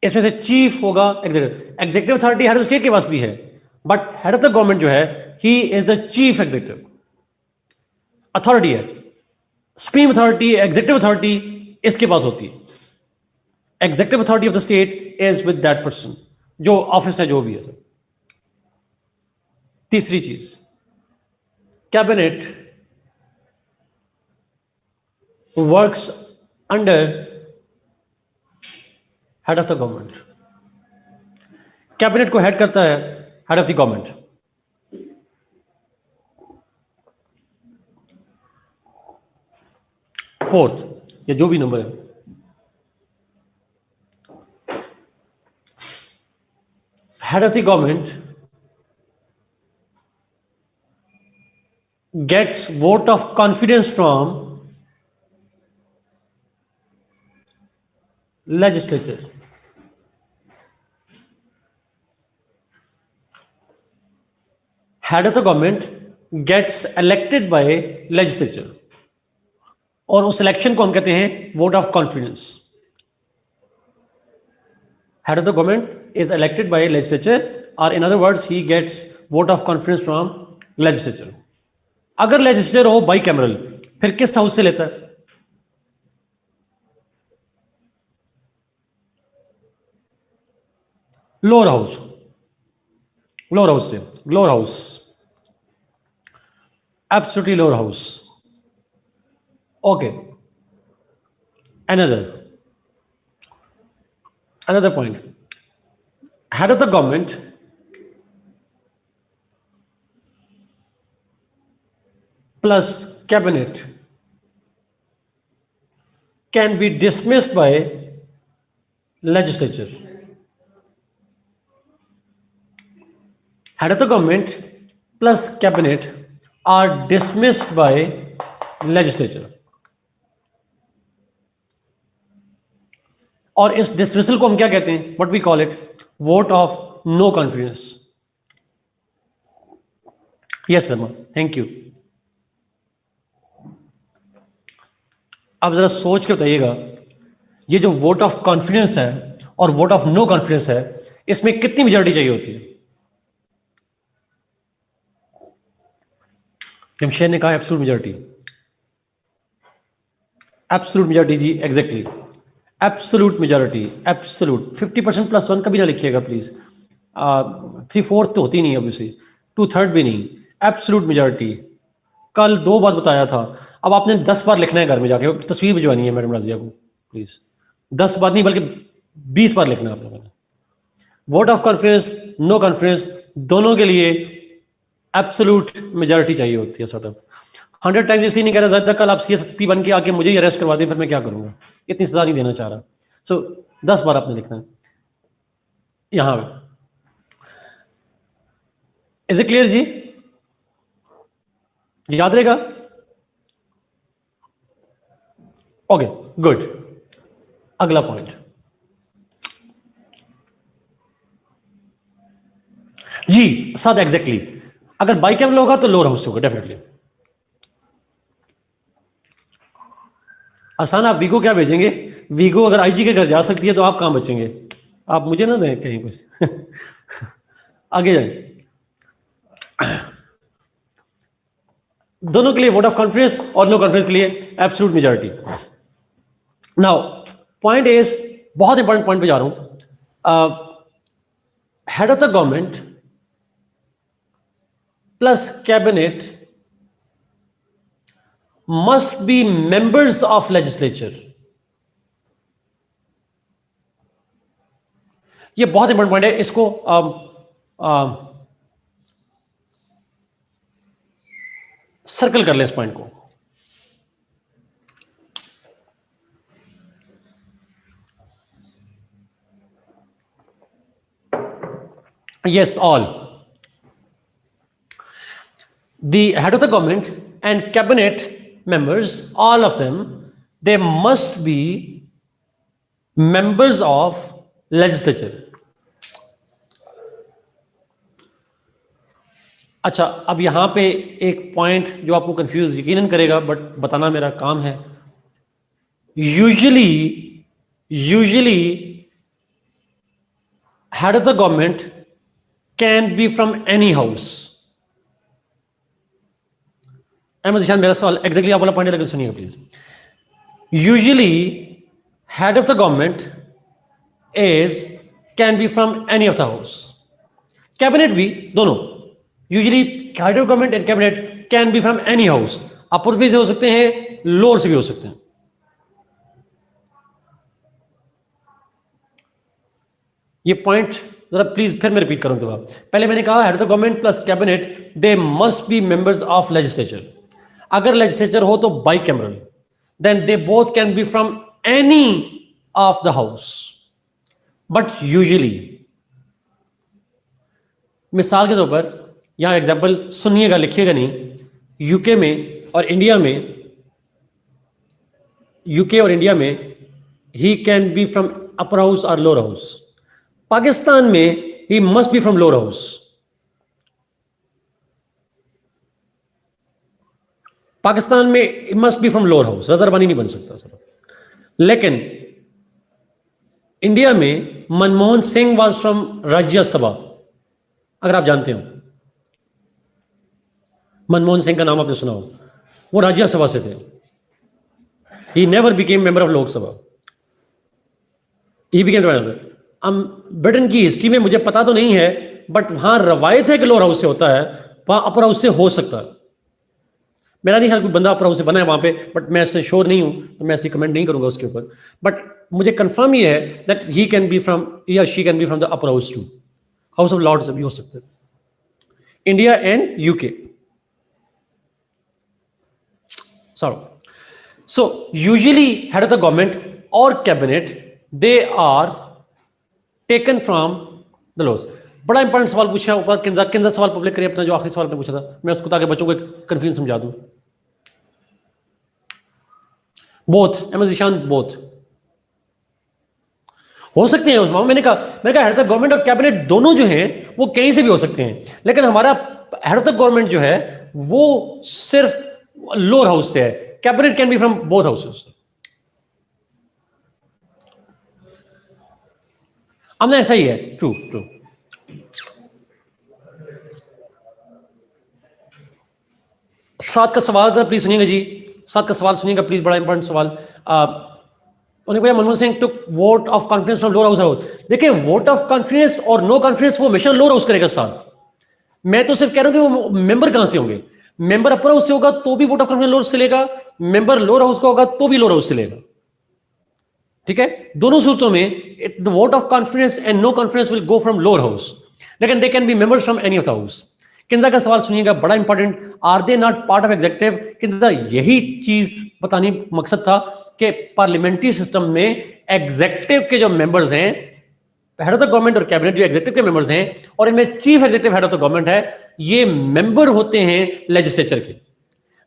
इसमें से चीफ होगा executive. Executive authority head of state के पास भी है, but head of the government जो है he is the chief executive, authority है, सुप्रीम अथॉरिटी, एग्जीक्यूटिव अथॉरिटी इसके पास होती है। Executive authority of the state is with that person, जो ऑफिस है जो भी है सर। तीसरी चीज, cabinet works under head of the government. Cabinet को हेड करता है head of the government. Fourth या जो भी नंबर है, head of the government gets vote of confidence from legislature. Head of the government gets elected by legislature, और उस election को हम कहते हैं vote of confidence. Head of the government is elected by legislature, or in other words, he gets vote of confidence from legislature. अगर legislature हो bicameral, फिर किस हाउस से लेता है? लोअर हाउस, लोअर हाउस से, lower house, absolutely lower house. Okay, another point, head of the government plus cabinet can be dismissed by legislature. Head of the government plus cabinet are dismissed by legislature. और इस dismissal को हम क्या कहते हैं? What we call it? Vote of no confidence. Yes Verma, thank you. अब जरा सोच के बताइएगा, ये जो वोट ऑफ कॉन्फिडेंस है और वोट ऑफ नो कॉन्फिडेंस है, इसमें कितनी मेजॉरिटी चाहिए होती है? जमशेद ने कहा एब्सोल्यूट मेजॉरिटी। एब्सोल्यूट मेजॉरिटी जी, exactly absolute majority, absolute. 50% plus 1 कभी ना लिखिएगा प्लीज। 3/4 तो होती नहीं ऑब्वियसली, 2/3 भी नहीं, एब्सोल्यूट मेजॉरिटी। कल 2 बार बताया था, अब आपने 10 बार लिखना है घर में जाके, तस्वीर भिजवानी है मैडम राजिया को प्लीज। 10 बार नहीं बल्कि 20 बार लिखना है आप लोगों ने। Vote of confidence, no confidence, दोनों के लिए एब्सोल्यूट मेजॉरिटी चाहिए होती है। सॉर्ट ऑफ 100 टाइम्स इसलिए नहीं कह रहा ज़्यादा, कल आप CSP बन के आके मुझे ही अरेस्ट करवा दें, फिर मैं क्या करूंगा? इतनी सजा नहीं देना चाह रहा। सो 10 बार आपने लिखना है यहां पे। इज इट क्लियर जी? याद रहेगा? Okay, good. अगला पॉइंट जी, साथ एग्जैक्टली। अगर बाइकैमरल होगा तो लोअर हाउस होगा डेफिनेटली। आसान। आप वीगो क्या भेजेंगे? वीगो अगर आईजी के घर जा सकती है तो आप कहां बचेंगे? आप मुझे ना दें कहीं कुछ। आगे जाए। दोनों के लिए वोट ऑफ कॉन्फिडेंस और नो कॉन्फिडेंस के लिए absolute majority. Now point is, बहुत इंपॉर्टेंट पॉइंट पे जा रहा हूं। Head of the government plus cabinet must be members of legislature. ये बहुत इंपॉर्टेंट पॉइंट है, इसको सर्कल कर लें इस पॉइंट को। Yes, all. The head of the government and cabinet members, all of them, they must be members of legislature. अच्छा, अब यहां पे एक पॉइंट जो आपको कंफ्यूज यकीनन करेगा, बट बताना मेरा काम है। Usually head of the government can be from any house. Ahmad Ishan, मेरा सवाल एग्जैक्टली आप वाला पॉइंट है, लेकिन सुनिएगा please. Usually head of the government is can be from any of the house, cabinet भी, दोनों। Usually head of government and cabinet can be from any house, upper भी से हो सकते हैं, लोअर से भी हो सकते हैं। ये पॉइंट जरा प्लीज फिर मैं रिपीट करूं दोबारा। पहले मैंने कहा head of the government plus cabinet they must be members of legislature. अगर लेजिस्लेचर हो तो bicameral, then they both can be from any of the house. But usually, मिसाल के तौर पर यहां एग्जांपल सुनिएगा, लिखिएगा नहीं, यूके में और इंडिया में, यूके और इंडिया में he can be from upper house और लोअर हाउस। पाकिस्तान में he must be from lower house. Pakistan में must be from lower house, रजरबानी नहीं बन सकता सर। लेकिन इंडिया में मनमोहन सिंह वाज फ्रॉम राज्यसभा, अगर आप जानते हो, मनमोहन सिंह का नाम आपने सुना हो, वो राज्यसभा से थे। He never became member of Lok Sabha, he became. Britain की हिस्ट्री में मुझे पता तो नहीं है, बट वहां रवायत है कि लोअर हाउस से होता है, वहां अपर हाउस से हो सकता है। मेरा नहीं ख्याल कोई बंदा अपर हाउस से बना है वहां पे, बट मैं इससे श्योर नहीं हूं, तो मैं ऐसे कमेंट नहीं करूंगा उसके ऊपर। बट मुझे कंफर्म ये है that he can be from, या she can be from the upper house too, house of lords भी हो सकते हैं, India and UK. So usually head of the government or cabinet, they are taken from the laws. बड़ा important सवाल पूछा ऊपर, किंजा सवाल पब्लिक करिए अपना, जो आखिरी सवाल आपने पूछा था, मैं उसको ताकि बच्चों को कंफ्यूजन समझा दूं। बोथ, एम ईशान, बोथ हो सकते हैं उसमें। मैंने कहा हेड ऑफ द गवर्नमेंट और कैबिनेट दोनों जो हैं वो कहीं से भी हो सकते हैं, लेकिन हमारा हेड ऑफ द गवर्नमेंट जो है वो सिर्फ लोअर हाउस से है। Cabinet can be from both houses. हमने ऐसा ही है, ट्रू ट्रू। सात का सवाल जरा प्लीज सुनिएगा जी, सात का सवाल सुनिएगा प्लीज, बड़ा इंपॉर्टेंट सवाल। उन्होंने कहा Manmohan Singh took vote of confidence from lower house. देखिए, वोट ऑफ कॉन्फिडेंस और नो कॉन्फिडेंस वो हमेशा लोअर हाउस करेगा साथ। मैं तो सिर्फ कह रहा हूं कि वो मेंबर कहां से होंगे। मेंबर अपर हाउस से होगा तो भी वोट ऑफ कॉन्फिडेंस लोअर से लेगा, मेंबर लोअर हाउस का होगा तो भी लोअर हाउस से लेगा। ठीक है, दोनों सूत्रों में the vote of confidence and no confidence will go from lower house, लेकिन they can be members from any of the house. Kinda का सवाल सुनिएगा, बड़ा important, are they not part of executive. Kinda यही चीज बताने मकसद था कि पार्लियामेंट्री सिस्टम में एग्जीक्यूटिव के जो मेंबर्स हैं, हेड ऑफ द गवर्नमेंट और कैबिनेट जो एग्जीक्यूटिव के मेंबर्स हैं, और इनमें chief executive head of the government है, ये मेंबर होते हैं लेजिस्लेचर के।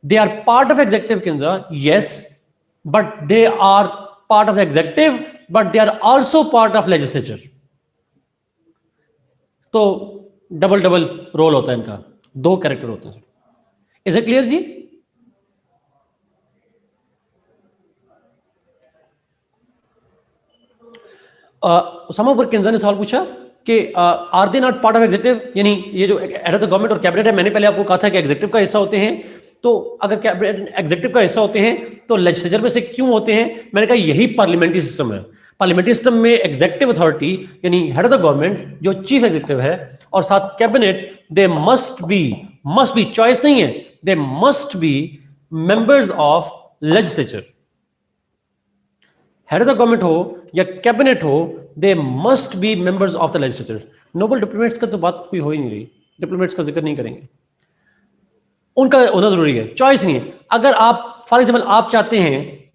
They are part of executive Kinza, yes, but they are part of the executive, but they are also part of legislature. तो डबल डबल रोल होता है इनका, दो कैरेक्टर होते हैं। Is it clear ji? Usama पर किंजा ने सवाल पूछा कि are they not part of executive, यानी ये जो हेड ऑफ द गवर्नमेंट और कैबिनेट है, मैंने पहले आपको कहा था कि एग्जीक्यूटिव का हिस्सा होते हैं, तो अगर एग्जीक्यूटिव का हिस्सा होते हैं तो लेजिस्लेचर में से क्यों होते हैं? मैंने कहा यही पार्लियामेंट्री सिस्टम है। पार्लियामेंट्री सिस्टम में एग्जीक्यूटिव अथॉरिटी यानी हेड ऑफ द गवर्नमेंट जो चीफ एग्जीक्यूटिव है, और साथ cabinet, they must be, choice नहीं है, they must be members of legislature. Head of the government हो या कैबिनेट हो, they must be members of the legislature. Noble diplomats का तो बात कोई हो ही नहीं रही, डिप्लोमेट्स का जिक्र नहीं करेंगे, उनका होना जरूरी है, चॉइस नहीं है। अगर आप फॉर एग्जाम्पल आप चाहते हैं,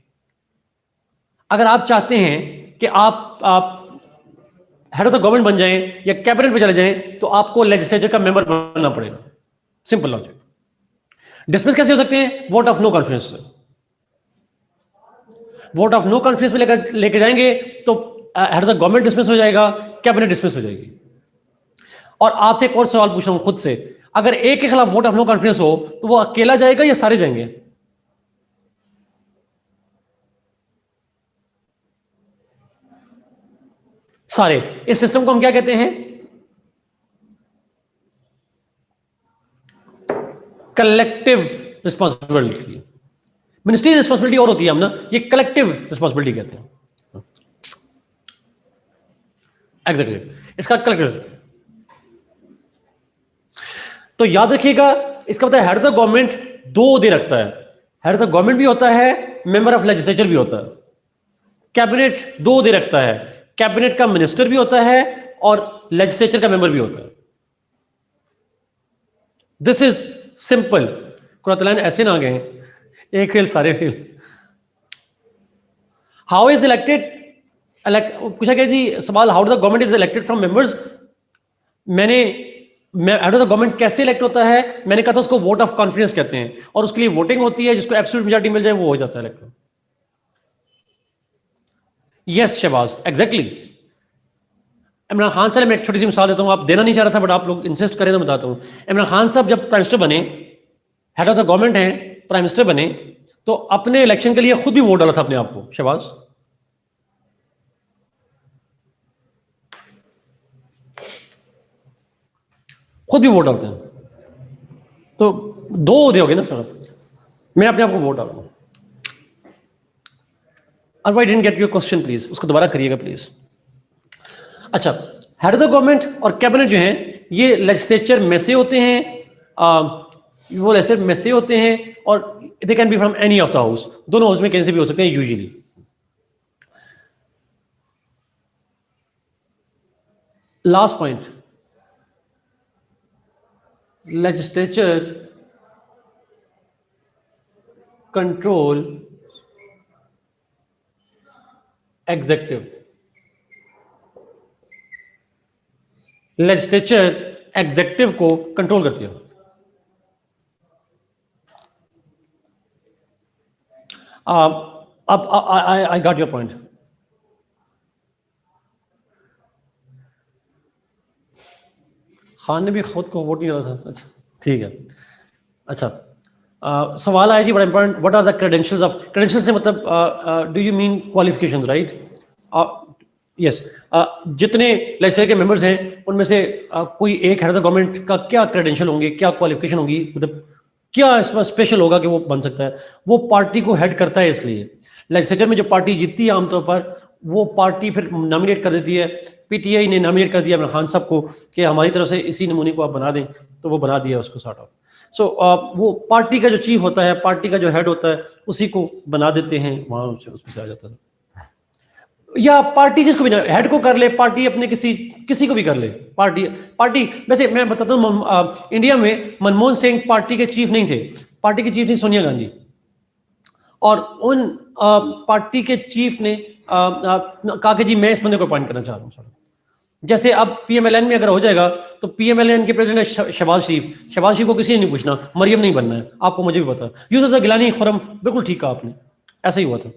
अगर आप चाहते हैं कि आप हेड ऑफ द गवर्नमेंट बन जाएं या कैबिनेट में चले जाएं, तो आपको लेजिस्लेचर का मेंबर बनना पड़ेगा, सिंपल लॉजिक। डिसमिस कैसे हो सकते हैं? वोट ऑफ नो कॉन्फिडेंस से। वोट ऑफ नो कॉन्फिडेंस में लेके जाएंगे तो head of the government dismiss हो जाएगा, कैबिनेट डिसमिस हो जाएगी। और आपसे एक और सवाल पूछ रहा हूं खुद से, अगर एक के खिलाफ वोट ऑफ नो कॉन्फिडेंस हो तो वो अकेला जाएगा या सारे जाएंगे? सारे। इस सिस्टम को हम क्या कहते हैं? Collective responsibility. मिनिस्ट्री रिस्पॉन्सिबिलिटी और होती है हम ना, ये कलेक्टिव रिस्पॉन्सिबिलिटी कहते हैं। एग्जैक्टली, इसका कलेक्टिव। तो याद रखिएगा, इसका मतलब हेड ऑफ द गवर्नमेंट दो दे रखता है। हेड ऑफ द गवर्नमेंट भी होता है, मेंबर ऑफ लेजिस्लेचर भी होता है। कैबिनेट दो दे रखता है, कैबिनेट का मिनिस्टर भी होता है और लेजिस्लेचर का मेंबर भी होता है। This is simple. कुरान ऐसे ना गए, एक फेल सारे फेल। हाउ इज इलेक्टेड, पूछा गया जी सवाल, how the government is elected from members. Head of the government कैसे इलेक्ट होता है, मैंने कहा था उसको वोट ऑफ कॉन्फिडेंस कहते हैं, और उसके लिए वोटिंग होती है, जिसको एब्सोल्यूट मेजॉरिटी मिल जाए वो हो जाता है elect. Yes Shahbaz, exactly. Imran Khan साहब, मैं एक छोटी सी मिसाल देता हूं, आप देना नहीं चाह रहा था बट आप लोग इंसिस्ट करें तो बताता हूं। इमरान खान साहब जब प्राइम मिनिस्टर बने, हेड ऑफ द गवर्नमेंट हैं, प्राइम मिनिस्टर बने, तो अपने इलेक्शन के लिए खुद भी वोट डाला था अपने आप को। शहबाज, खुद भी वोट डालते हैं, तो दो दे हो गए ना सर, मैं अपने आप को वोट डालूंगा। अब I didn't get your question, please उसको दोबारा करिएगा प्लीज। अच्छा, हेड ऑफ द गवर्नमेंट और कैबिनेट जो हैं ये लेजिस्लेचर में से होते हैं, वो लेजिस्लेचर में से होते हैं, और दे can be from any of the house, दोनों हाउस में कहीं से भी हो सकते हैं usually. Last point, legislature control executive। legislature executive को कंट्रोल करती है। अब I got your point. Khan ने भी खुद को वोट नहीं डाला था, अच्छा ठीक है। अच्छा, सवाल आया जी बड़ा important, what are the credentials of, credential से मतलब do you mean qualifications, right? Yes, जितने लेजिस्लेचर के मेंबर्स हैं उनमें से कोई एक हेड ऑफ द गवर्नमेंट का क्या क्रेडेंशियल होंगे, क्या क्वालिफिकेशन होगी, मतलब क्या इसमें स्पेशल होगा कि वो बन सकता है? वो पार्टी को हेड करता है, इसलिए लेजिस्लेचर में जो पार्टी जीतती है आमतौर पर वो पार्टी फिर नॉमिनेट कर देती है। पीटीआई ने नॉमिनेट कर दिया इमरान खान साहब को कि हमारी तरफ से इसी नमूने को आप बना दें, तो वो बना दिया उसको सॉर्ट ऑफ। सो वो पार्टी का जो चीफ होता है, पार्टी का जो हेड होता है, उसी को बना देते हैं, वहां उसमें से आ जाता है। या पार्टी जिसको भी हेड को कर ले, पार्टी अपने किसी को भी कर ले, पार्टी वैसे मैं बताता हूँ, इंडिया में मनमोहन सिंह पार्टी के चीफ नहीं थे, पार्टी के चीफ थी सोनिया गांधी, और उन पार्टी के चीफ ने कहा कि जी मैं इस बंदे को अपॉइंट करना चाह रहा हूँ। जैसे अब पीएमएलएन में अगर हो जाएगा तो पीएमएलएन के प्रेसिडेंट है शहबाज शरीफ को किसी ने नहीं पूछना, मरियम नहीं बनना है, आपको मुझे भी पता है। यूसुफ गिलानी खुरम, बिल्कुल ठीक कहा आपने, ऐसा ही हुआ था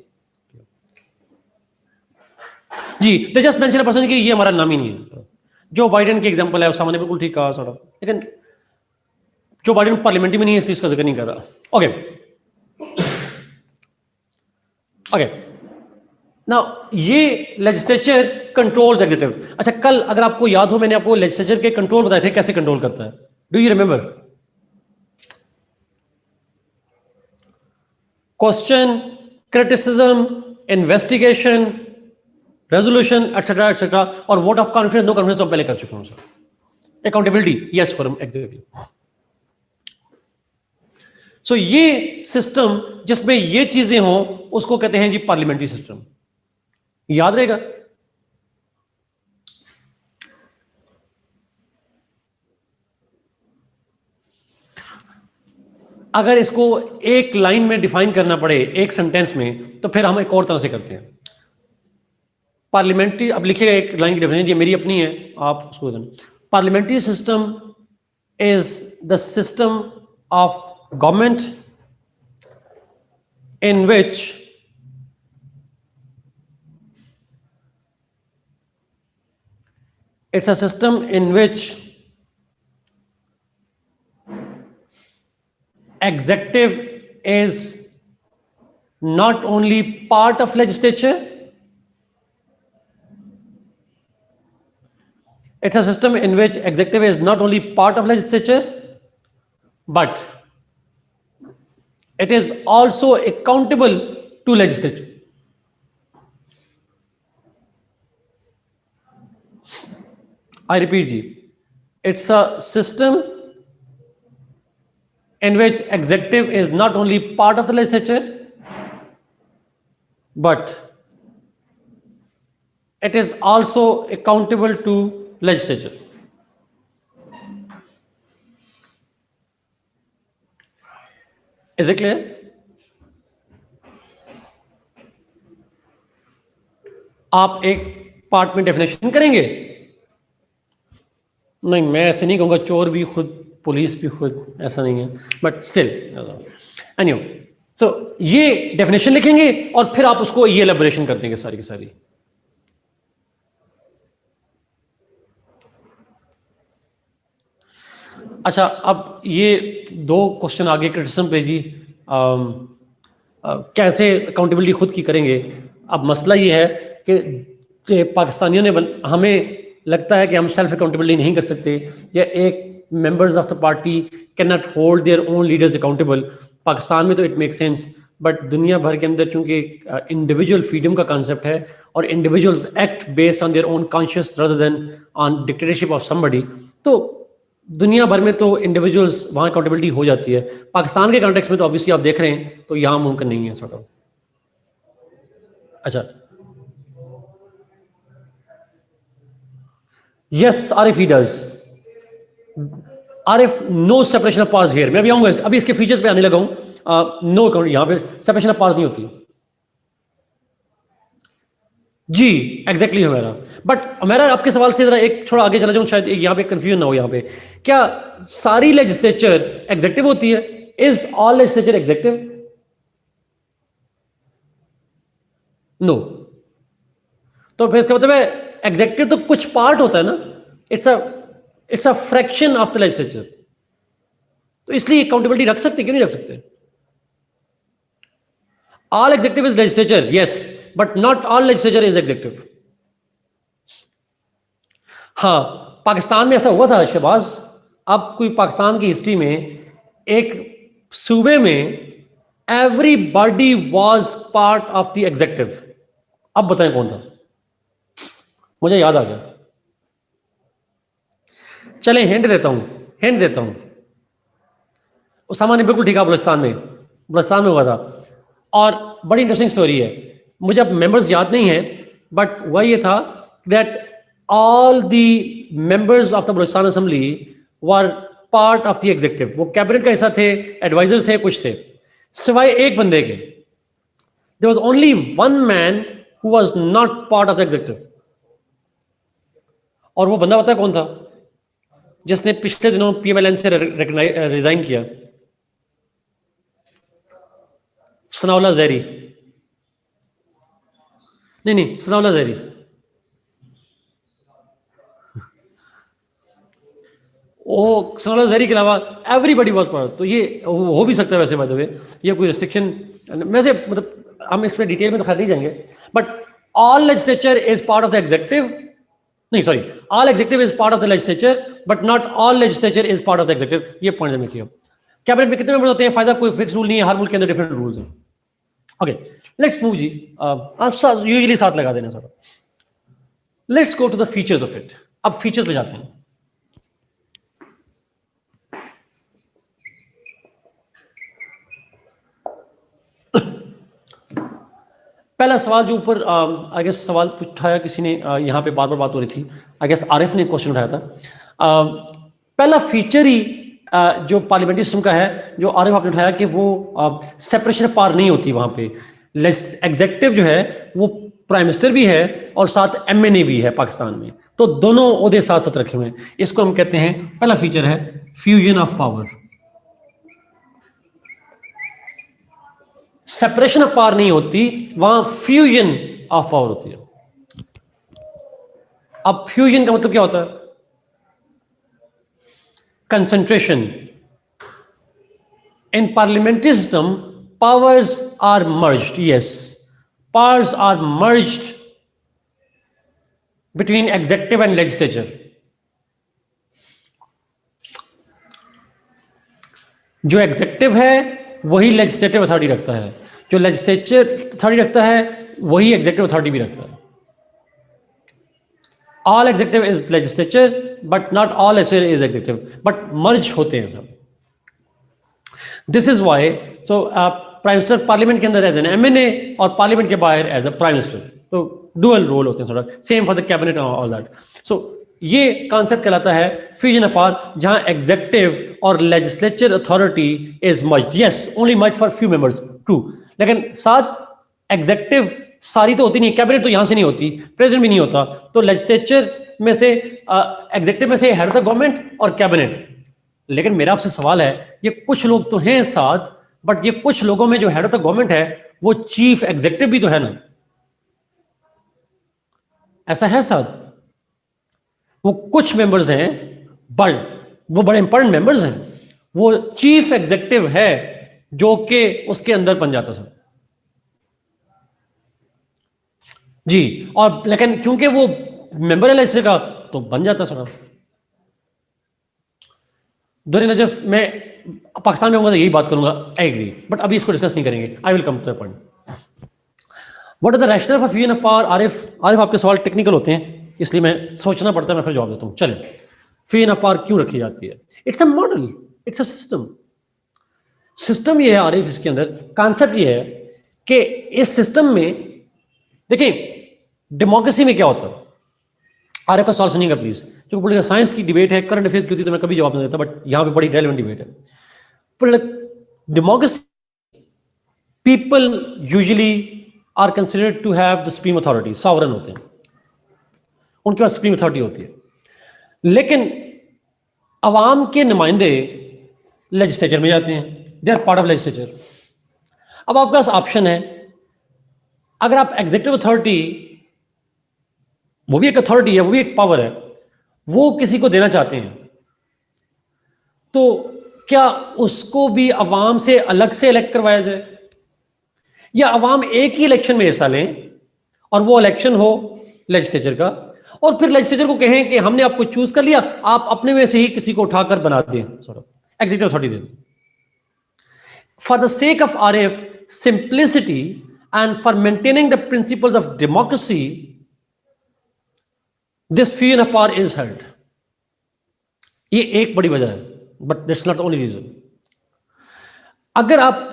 जी। They just mention a person कि ये हमारा नाम ही नहीं है। जो बाइडेन की एग्जांपल है, उसामा ने बिल्कुल ठीक कहा सॉर्ट ऑफ, लेकिन जो बाइडेन पार्लियामेंट में नहीं है इसलिए इसका जिक्र नहीं कर रहा। ओके ओके, नाउ ये लेजिस्लेचर कंट्रोल्स एग्जीक्यूटिव। अच्छा, कल अगर आपको याद हो मैंने आपको लेजिस्लेचर के कंट्रोल बताए थे, कैसे कंट्रोल करता है, do you remember? Question, criticism, investigation, resolution etcetera etcetera, और vote of confidence, no confidence तो पहले कर चुका हूं sir. Accountability, yes for exactly. So ये सिस्टम जिसमें ये चीजें हों उसको कहते हैं जी पार्लियामेंट्री सिस्टम, याद रहेगा। अगर इसको एक लाइन में डिफाइन करना पड़े, एक सेंटेंस में, तो फिर हम एक और तरह से करते हैं। पार्लियामेंट्री, अब लिखिएगा एक लाइन की डेफिनेशन, ये मेरी अपनी है, आप उसको parliamentary system is the system of government in which it's a system in which executive is not only part of legislature, it's a system in which executive is not only part of legislature but It is also accountable to legislature. I repeat ji, it's a system in which executive is not only part of the legislature, but it is also accountable to legislature. Is it clear? आप एक part में definition करेंगे? नहीं, मैं ऐसे नहीं कहूँगा चोर भी खुद, पुलिस भी खुद, ऐसा नहीं है, बट स्टिल एनीवे, सो ये डेफिनेशन लिखेंगे और फिर आप उसको ये एलैबोरेशन कर देंगे सारी की सारी. अच्छा, अब ये दो क्वेश्चन आगे क्रिटिसिज्म पे जी, कैसे अकाउंटेबिलिटी खुद की करेंगे. अब मसला ये है कि पाकिस्तानियों ने हमें लगता है कि हम सेल्फ अकाउंटेबिलिटी नहीं कर सकते, या एक members of the party can not hold their own leaders accountable. Pakistan में तो इट मेक सेंस, बट दुनिया भर के अंदर चूंकि इंडिविजुअल फ्रीडम का कॉन्सेप्ट है और individuals act based on their own conscious rather than on dictatorship of somebody, तो दुनिया भर में तो इंडिविजुअल्स वहाँ अकाउंटेबिलिटी हो जाती है. पाकिस्तान के कॉन्टेक्स्ट में तो ऑब्वियसली आप देख रहे हैं, तो यहाँ मुमकिन नहीं है सॉर्ट ऑफ. अच्छा, yes Arif, he does. Arif, no separation of powers here. मैं भी आऊंगा, अभी इसके फीचर्स पे आने लगा हूं. नो अकाउंट, यहाँ पे सेपरेशन ऑफ पावर्स नहीं होती जी. एग्जैक्टली हमारा, बट हमारा आपके सवाल से जरा एक थोड़ा आगे चला जाऊं, शायद यहाँ पे कंफ्यूजन ना हो. यहाँ पे क्या सारी लेजिस्लेचर एग्जेक्टिव होती है? Is all legislature executive? No. तो फिर इसका मतलब है एग्जेक्टिव तो कुछ पार्ट होता है ना, it's a fraction of the legislature. तो इसलिए अकाउंटेबिलिटी रख सकते, क्यों नहीं रख सकते? All executive is legislature, yes, but not all legislature is executive. हाँ, पाकिस्तान में ऐसा हुआ था शहबाज. अब कोई पाकिस्तान की हिस्ट्री में एक सूबे में everybody was part of the adjective. अब बताएं कौन था? मुझे याद आ गया. चलें, हिंट देता हूं. उसामा ने बिल्कुल ठीक है, बलूचिस्तान में हुआ था. और बड़ी इंटरेस्टिंग स्टोरी है. मुझे अब मेंबर्स याद नहीं है, बट वह ये था that all the members of the Balochistan assembly were part of the executive. वो कैबिनेट का हिस्सा थे, एडवाइजर्स थे, कुछ थे, सिवाय एक बंदे के. There was only one man who was not part of the executive. और वो बंदा पता है कौन था? जिसने पिछले दिनों पीएमएलएन से रिजाइन किया. सनाउल्लाह ज़हरी. नहीं, सनाउल्लाह ज़हरी. वो सनाउल्लाह ज़हरी के अलावा एवरीबडी वाज पार्ट. तो ये हो भी सकता है वैसे, बाय द वे, ये कोई रिस्ट्रिक्शन वैसे, मतलब हम इसमें डिटेल में तो खैर नहीं जाएंगे. But all legislature is part of the executive. नहीं, sorry, all executive is part of the legislature, but not all legislature is part of the executive. ये पॉइंट में किया. कैबिनेट में कितने मेंबर होते हैं? फायदा कोई फिक्स रूल नहीं है, हर मुल्क के अंदर डिफरेंट रूल्स हैं. ओके, लेट्स मूव जी. यूजुअली साथ लगा देना sir. Let's go to the features of it. अब फीचर्स पे जाते हैं. पहला सवाल जो ऊपर आई गेस सवाल उठाया किसी ने, यहाँ पे बार बार बात हो रही थी, आई गेस आरिफ ने क्वेश्चन उठाया था. पहला फीचर ही जो पार्लियामेंट्री सिस्टम का है, जो आरिफ आपने उठाया, कि वो सेपरेशन ऑफ पावर नहीं होती वहां पे. एग्जेक्टिव जो है वो प्राइम मिनिस्टर भी है और साथ एमएनए भी है पाकिस्तान में, तो दोनों ओहदे साथ साथ रखे हुए हैं. इसको हम कहते हैं, पहला फीचर है fusion of power. Separation of power नहीं होती, वहां फ्यूजन ऑफ पावर होती है. अब फ्यूजन का मतलब क्या होता है? Concentration. In parliamentary system powers are merged. Yes, powers are merged between executive and legislature. जो एग्जेक्टिव है वही लेजिस्लेटिव अथॉरिटी रखता है, जो लेजिस्लेचर अथॉरिटी रखता है वही एग्जीक्यूटिव अथॉरिटी भी रखता है। All executive is legislature but not all legislature is executive, but merge होते हैं सब। This is why so prime minister parliament के अंदर एज एन एमएनए और पार्लियामेंट के बाहर एज अ प्राइम मिनिस्टर, तो डुअल रोल होते हैं थोड़ा, same for the cabinet all that. So ये कॉन्सेप्ट कहलाता है फ्यूजन ऑफ पावर, जहां एग्जीक्यूटिव और legislature authority is merged. Yes, only merge for few members, true, लेकिन साथ एग्जीक्यूटिव सारी तो होती नहीं, कैबिनेट तो यहां से नहीं होती, प्रेसिडेंट भी नहीं होता, तो लेजिस्लेचर में से एग्जीक्यूटिव में से हेड ऑफ द गवर्नमेंट और कैबिनेट। लेकिन मेरा आपसे सवाल है, ये कुछ लोग तो हैं साथ, बट ये कुछ लोगों में जो हेड ऑफ द गवर्नमेंट है वो चीफ एग्जीक्यूटिव भी तो है ना, ऐसा है साथ। वो कुछ मेंबर्स हैं बट वो बड़े इंपॉर्टेंट मेंबर्स हैं, वो चीफ एग्जीक्यूटिव है जो कि उसके अंदर बन जाता था जी। और लेकिन क्योंकि वो मेंबर है लेजिस्लेचर का तो बन जाता सर। दुर्र नजफ, मैं पाकिस्तान में होगा तो यही बात करूंगा, आई एग्री, बट अभी इसको डिस्कस नहीं करेंगे, I will come to the point. What is the rational for fusion of power? Arif आपके सवाल टेक्निकल होते हैं इसलिए मैं सोचना पड़ता है, मैं फिर जवाब देता हूँ। चलें, फ्यूजन ऑफ पावर क्यों रखी जाती है? It's a model, it's a system. System ये है आरिफ, इसके अंदर कॉन्सेप्ट ये है कि इस सिस्टम में देखिए डेमोक्रेसी में क्या होता है। आरिफ का सवाल सुनिएगा प्लीज, क्योंकि पॉलिटिकल साइंस की डिबेट है, करंट अफेयर्स की होती है तो मैं कभी जवाब नहीं देता, बट यहां पे बड़ी रेलेवेंट डिबेट है। Democracy, people usually are considered to have the supreme authority, sovereign होते हैं, उनके पास सुप्रीम अथॉरिटी होती है। लेकिन अवाम के नुमाइंदे लेजिस्लेचर में जाते हैं, they are part of legislature. अब आपके पास ऑप्शन है, अगर आप एग्जीक्यूटिव अथॉरिटी, वो भी एक अथॉरिटी है, वो भी एक पावर है, वो किसी को देना चाहते हैं तो क्या उसको भी अवाम से अलग से इलेक्ट करवाया जाए, या अवाम एक ही इलेक्शन में हिस्सा लें और वो इलेक्शन हो लेजिस्लेचर का, और फिर लेजिस्लेचर को कहें कि हमने आपको चूज कर लिया, आप अपने में से ही किसी को उठाकर बना दें, एग्जीक्यूटिव अथॉरिटी दें। For the sake of RF simplicity and for maintaining the principles of democracy, this fusion of power is held. ये एक बड़ी वजह है, but that's not the only reason. अगर आप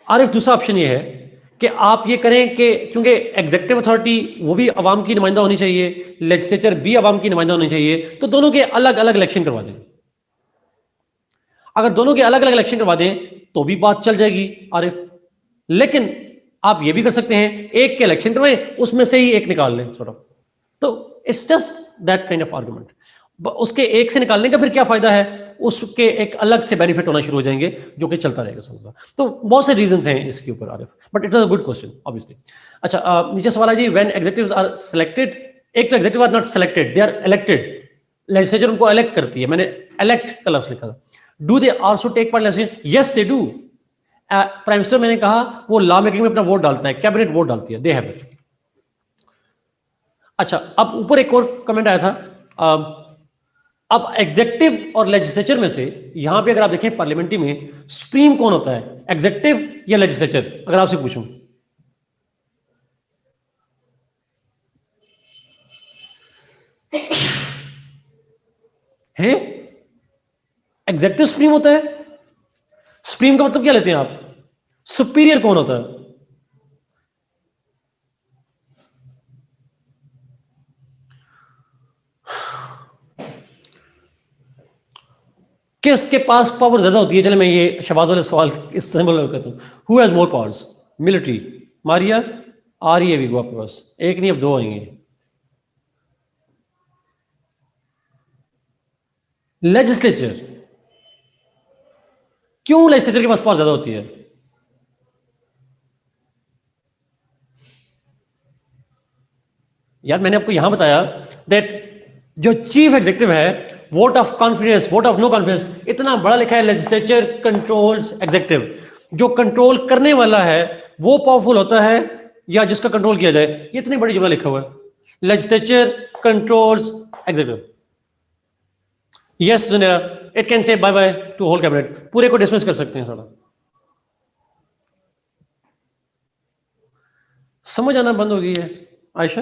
आरिफ, दूसरा ऑप्शन ये है कि आप ये करें कि क्योंकि एग्जीक्यूटिव अथॉरिटी वो भी अवाम की नुमाइंदा होनी चाहिए, लेजिस्लेचर भी अवाम की नुमाइंदा होनी चाहिए, तो दोनों के अलग अलग इलेक्शन करवा दें। अगर दोनों के अलग अलग इलेक्शन करवा दें तो भी बात चल जाएगी आरिफ। लेकिन आप ये भी कर सकते हैं, एक के इलेक्शन करवाएं, उसमें से ही एक निकाल लें तो it's just that kind of argument. उसके एक से निकालने का फिर क्या फायदा है, उसके एक अलग से बेनिफिट होना शुरू हो जाएंगे जो कि चलता रहेगा सबका। तो बहुत से रीजंस हैं इसके ऊपर Arif, but it was a good question obviously. अच्छा, नीचे सवाल है जी, व्हेन एग्जीक्यूटिव्स आर सिलेक्टेड, एक तो executive are not selected, they are elected, legislature उनको इलेक्ट करती है, मैंने इलेक्ट का लफ्ज लिखा था। Do they also take part legislation? Yes they do. Prime minister, मैंने कहा, वो लॉ मेकिंग में अपना वोट डालता है, कैबिनेट वोट डालती है, दे हैव इट। अच्छा, अब ऊपर एक और कमेंट आया था, अब एग्जीक्यूटिव और लेजिस्लेचर में से यहां पे अगर आप देखें पार्लियामेंट्री में सुप्रीम कौन होता है, एग्जीक्यूटिव या लेजिस्लेचर? अगर आपसे पूछूं, है एग्जीक्यूटिव सुप्रीम होता है। सुप्रीम का मतलब क्या लेते हैं आप? सुपीरियर कौन होता है? किसके पास पावर ज्यादा होती है? चले मैं ये शबाज वाले सवाल इस सिंबल करता हूं, who has more powers? Military, Maria, आ रही है भी आपके पास, एक नहीं अब दो आएंगे। लेजिस्लेचर, क्यों लेजिस्लेचर के पास पावर ज्यादा होती है? यार मैंने आपको यहां बताया दैट जो चीफ एग्जीक्यूटिव है, vote of confidence, vote of no confidence, इतना बड़ा लिखा है, लेजिस्लेचर कंट्रोल्स एग्जीक्यूटिव। जो कंट्रोल करने वाला है वो पावरफुल होता है या जिसका कंट्रोल किया जाए? ये इतनी बड़ी जुमला लिखा हुआ है, legislature controls executive. Yes Junaira, it can say bye bye to whole cabinet, पूरे को डिसमिस कर सकते हैं सारा। समझ आना बंद हो गई है आयशा?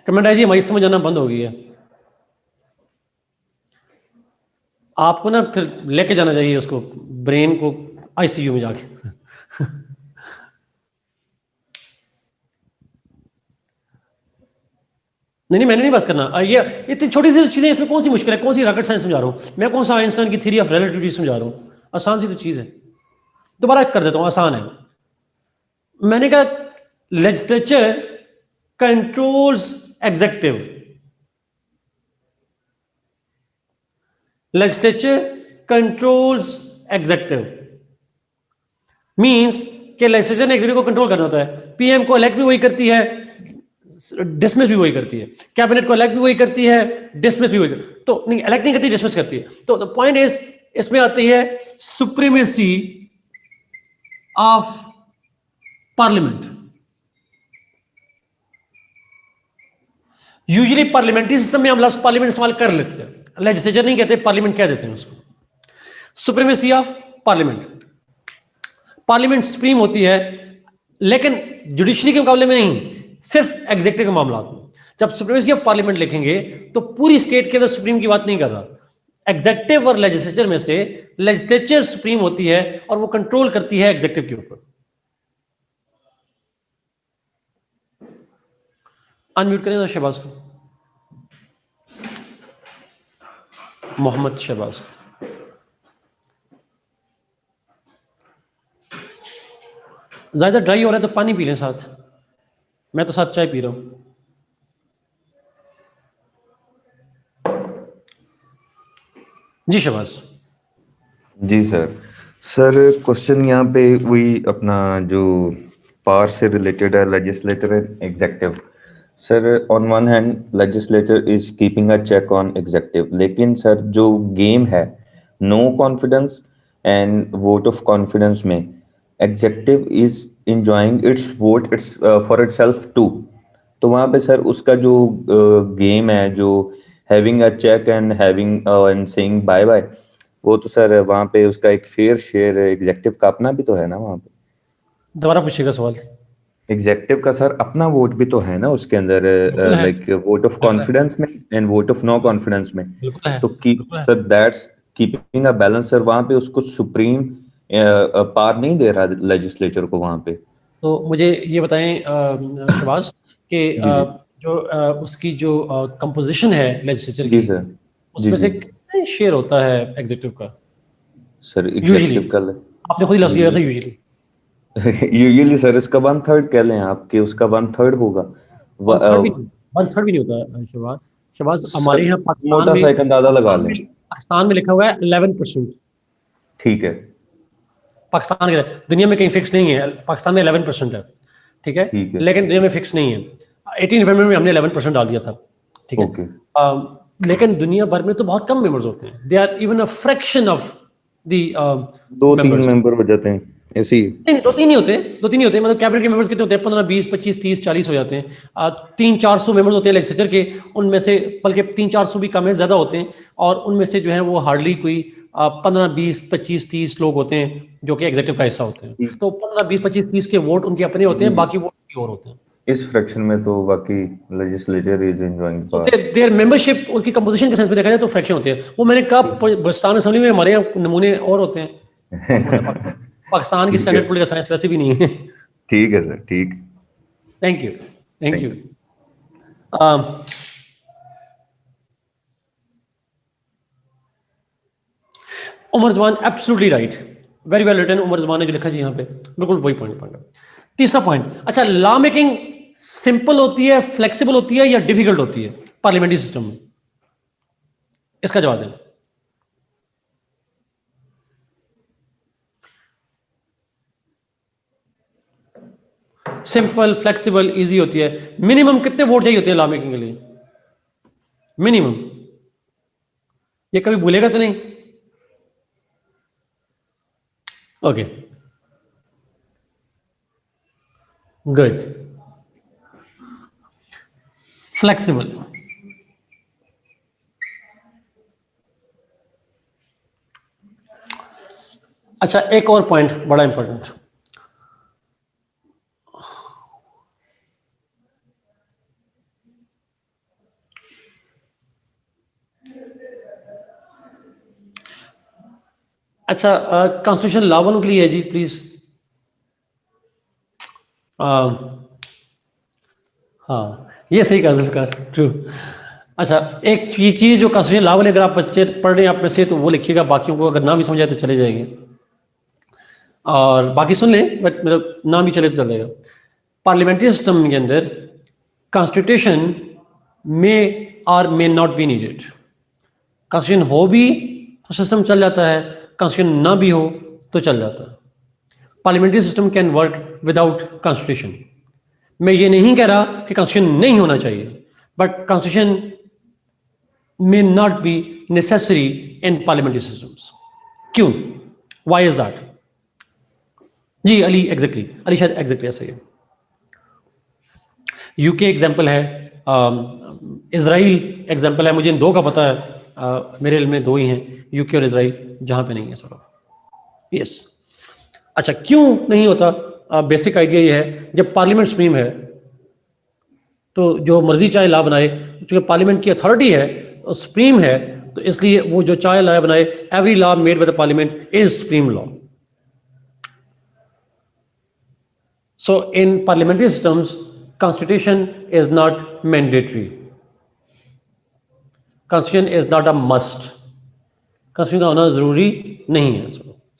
कमेंट आई जी हमारी समझ आना बंद हो गई है। आपको ना फिर लेके जाना चाहिए उसको, ब्रेन को आईसीयू में जाके। नहीं नहीं, मैंने नहीं बात करना। ये इतनी छोटी सी चीजें, इसमें कौन सी मुश्किल है, कौन सी रॉकेट साइंस समझा रहा हूँ मैं, कौन सा आइंस्टाइन की थ्योरी ऑफ रिलेटिविटी समझा रहा हूँ, आसान सी तो चीज है। दोबारा कर देता हूँ, आसान है। मैंने कहा legislature controls executive, legislature controls executive means कि लेजिस्लेचर ने एग्जीक्यूटिव को कंट्रोल करना होता है। पीएम को इलेक्ट भी वही करती है, डिसमिस भी वही करती है। कैबिनेट को इलेक्ट भी वही करती है, डिसमिस भी वही करती है। तो नहीं, इलेक्ट नहीं करती, डिसमिस करती है। तो द पॉइंट इज, इसमें आती है supremacy of parliament. Usually parliamentary system में हम लफ्ज पार्लियामेंट इस्तेमाल कर लेते हैं, लेजिस्लेचर नहीं कहते, पार्लियामेंट कह देते हैं उसको। Supremacy of parliament, parliament supreme होती है, लेकिन जुडिशरी के मुकाबले में नहीं, सिर्फ एग्जीक्यूटिव के मामला में। जब सुप्रीमेसी ऑफ पार्लियामेंट लिखेंगे तो पूरी स्टेट के अंदर सुप्रीम की बात नहीं कर रहा। एग्जीक्यूटिव और लेजिस्लेचर में से लेजिस्लेचर सुप्रीम होती है और वो कंट्रोल करती है एग्जीक्यूटिव के ऊपर। अनम्यूट करें शहबाज को, मोहम्मद शहबाज को। ज्यादा ड्राई हो रहा है तो पानी पी लें साथ, मैं तो साथ चाय पी रहा हूं। जी शहबाज। जी सर। सर क्वेश्चन यहाँ पे वही अपना जो पावर से रिलेटेड है, legislator and executive. Sir on one hand legislator is keeping a check on executive, लेकिन सर जो गेम है no confidence and vote of confidence में executive is enjoying its vote its for itself too. तो वहाँ पे sir उसका जो game है, जो having a check and having and saying bye bye, वो तो सर वहाँ पे उसका एक फेयर शेयर एग्जेक्टिव का अपना भी तो है ना वहाँ पे। दोबारा पूछिएगा सवाल। एग्जेक्टिव का सर अपना वोट भी तो है ना उसके अंदर, बिल्कुल है, लाइक वोट ऑफ बिल्कुल है, कॉन्फिडेंस में and vote of no confidence में। बिल्कुल है, तो की बिल्कुल है। Sir that's keeping a balance sir, वहाँ पे उसको सुप्रीम पार नहीं दे रहा लेजिस्लेचर को वहाँ पे। तो मुझे ये बताएं शहबाज कि जी जी। जो उसकी जो कंपोजिशन है लेजिस्लेचर जी की, सर। जी उसमें जी। से कितने शेयर होता है एग्जीक्यूटिव का सर यूजुअली? एग्जेक्टिव का आपने खुद ही लफ्ज लिया था यूजुअली यूजुअली। यूजुअली सर इसका वन थर्ड कह लें आपके, उसका वन थर्ड होगा। वन थर्ड भी नहीं, वन थर्ड भी नहीं होता शहबाज। शहबाज हमारे सर यहाँ पाकिस्तान मोटा में, सा एक अंदाजा लगा लें। पाकिस्तान में लिखा हुआ है 11%। ठीक है। पाकिस्तान के, दुनिया में कहीं फिक्स नहीं है, पाकिस्तान में 11% है, ठीक है, ठीक है। लेकिन दुनिया में फिक्स नहीं है। 18 नवंबर में हमने 11% डाल दिया था, ठीक है। ओके। लेकिन दुनिया भर में तो बहुत कम मेंबर्स होते हैं, they are even a fraction of the दो तीन मेंबर्स। मेंबर हो जाते हैं ऐसे ही। नहीं, दो तीन ही होते, दो तीन ही होते हैं, मतलब कैबिनेट के मेंबर्स कितने होते हैं? 15, 20, 25, 30, 40 हो जाते हैं। 300-400 मेंबर्स होते हैं लेजिस्लेचर के, उनमें से बल्कि 300-400 भी कम है, ज्यादा होते हैं। और उनमें से जो है वो हार्डली कोई 15, 20, 25, 30 लोग होते हैं जो कि एग्जीक्यूटिव का हिस्सा होते हैं। ठीक। तो 15, 20, 25, 30 के वोट उनके अपने होते जी हैं, जी। बाकी वोट की और होते हैं। इस फ्रैक्शन में तो बाकी लेजिस्लेचर इज एंजॉयिंग तो पावर। देयर मेंबरशिप, उसकी कंपोजिशन के सेंस में देखा जाए तो फ्रैक्शन होते हैं। वो मैंने कहा बलुचिस्तान असेंबली में हमारे यहाँ नमूने और होते हैं, फर्क होता है। पाकिस्तान की ठीक है। स्टैंडर्ड पॉलिटिकल साइंस वैसे भी नहीं है। ठीक है सर, ठीक। Thank you, thank thank you. You. Umar Zaman absolutely right, very well written. Umar Zaman ने जो लिखा जी यहाँ पे, बिल्कुल वही पॉइंट। तीसरा पॉइंट, अच्छा, लॉ मेकिंग सिंपल होती है, फ्लेक्सिबल होती है या डिफिकल्ट होती है पार्लियामेंट्री सिस्टम में? इसका जवाब दें। सिंपल, फ्लेक्सिबल, इजी होती है। मिनिमम कितने वोट चाहिए होते हैं लॉ मेकिंग के लिए? मिनिमम, ये कभी भूलेगा तो नहीं? Okay, good. फ्लेक्सिबल, अच्छा, एक और पॉइंट बड़ा इंपॉर्टेंट, अच्छा, कॉन्स्टिट्यूशन लॉ वालों के लिए है जी, प्लीज। हाँ, ये सही कहा जुल्फिकार, ट्रू। अच्छा, एक ये चीज़ जो कॉन्स्टिट्यूशन लॉ वाले अगर आप बच्चे पढ़ रहे हैं आप में से तो वो लिखिएगा, बाकियों को अगर नाम भी समझ आए तो चले जाएंगे, और बाकी सुन लें बट मतलब नाम भी चले तो चलेगा। पार्लियामेंट्री सिस्टम के अंदर कॉन्स्टिट्यूशन में और may not be needed. Constitution हो भी तो सिस्टम चल जाता है, कॉन्स्टिट्यूशन ना भी हो तो चल जाता है। Parliamentary system can work without constitution. मैं ये नहीं कह रहा कि कॉन्स्टिट्यूशन नहीं होना चाहिए, but constitution may not be necessary in parliamentary systems. क्यों? Why is that? जी अली, एग्जैक्टली अली शायद एग्जैक्टली ऐसा ही है। यूके एग्जाम्पल है, इजराइल एग्जाम्पल है, मुझे इन दो का पता है, मेरे इल्म में दो ही हैं, यूके और इजराइल, जहां पे नहीं है सर। यस। अच्छा, क्यों नहीं होता? बेसिक आइडिया ये है, जब पार्लियामेंट सुप्रीम है तो जो मर्जी चाहे ला बनाए, क्योंकि पार्लियामेंट की अथॉरिटी है, सुप्रीम है, तो इसलिए वो जो चाहे ला बनाए, every law made by the parliament is supreme law. So in parliamentary systems constitution is not mandatory, constitution is not a must, constitution का होना जरूरी नहीं है,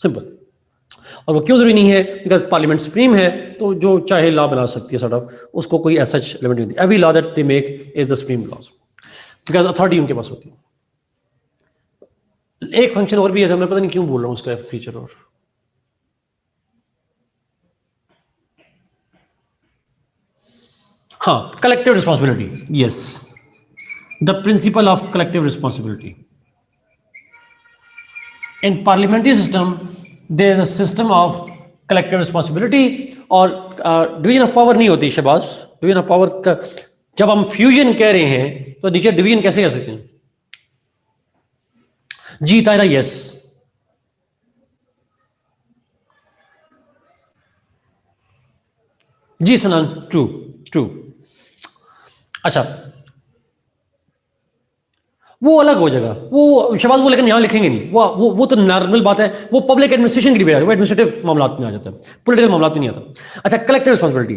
सिंपल। और वो क्यों जरूरी नहीं है? बिकॉज पार्लियामेंट सुप्रीम है, तो जो चाहे लॉ बना सकती है, सॉर्ट ऑफ, उसको कोई ऐसा लिमिट नहीं होती। Every law that they make is the supreme law, because authority उनके पास होती है। एक फंक्शन और भी है, मैं पता नहीं क्यों बोल रहा हूँ उसका फीचर, और हाँ, collective responsibility. Yes, the principle of collective responsibility in parliamentary system, there is a system of collective responsibility. और डिवीजन ऑफ पावर नहीं होती शहबाज। डिवीजन ऑफ पावर का जब हम फ्यूजन कह रहे हैं तो नीचे डिवीजन कैसे कह सकते हैं? जी तायरा, यस। जी सनान, ट्रू ट्रू। अच्छा, वो अलग हो जाएगा, वो शहबाज, वो लेकिन यहां लिखेंगे नहीं, वो तो नॉर्मल बात है, वो पब्लिक एडमिनिस्ट्रेशन की भी है, वो एडमिनिस्ट्रेटिव मामला में आ जाता है, पॉलिटिकल मामला में नहीं आता। अच्छा, कलेक्टिव रिस्पॉन्सिबिलिटी,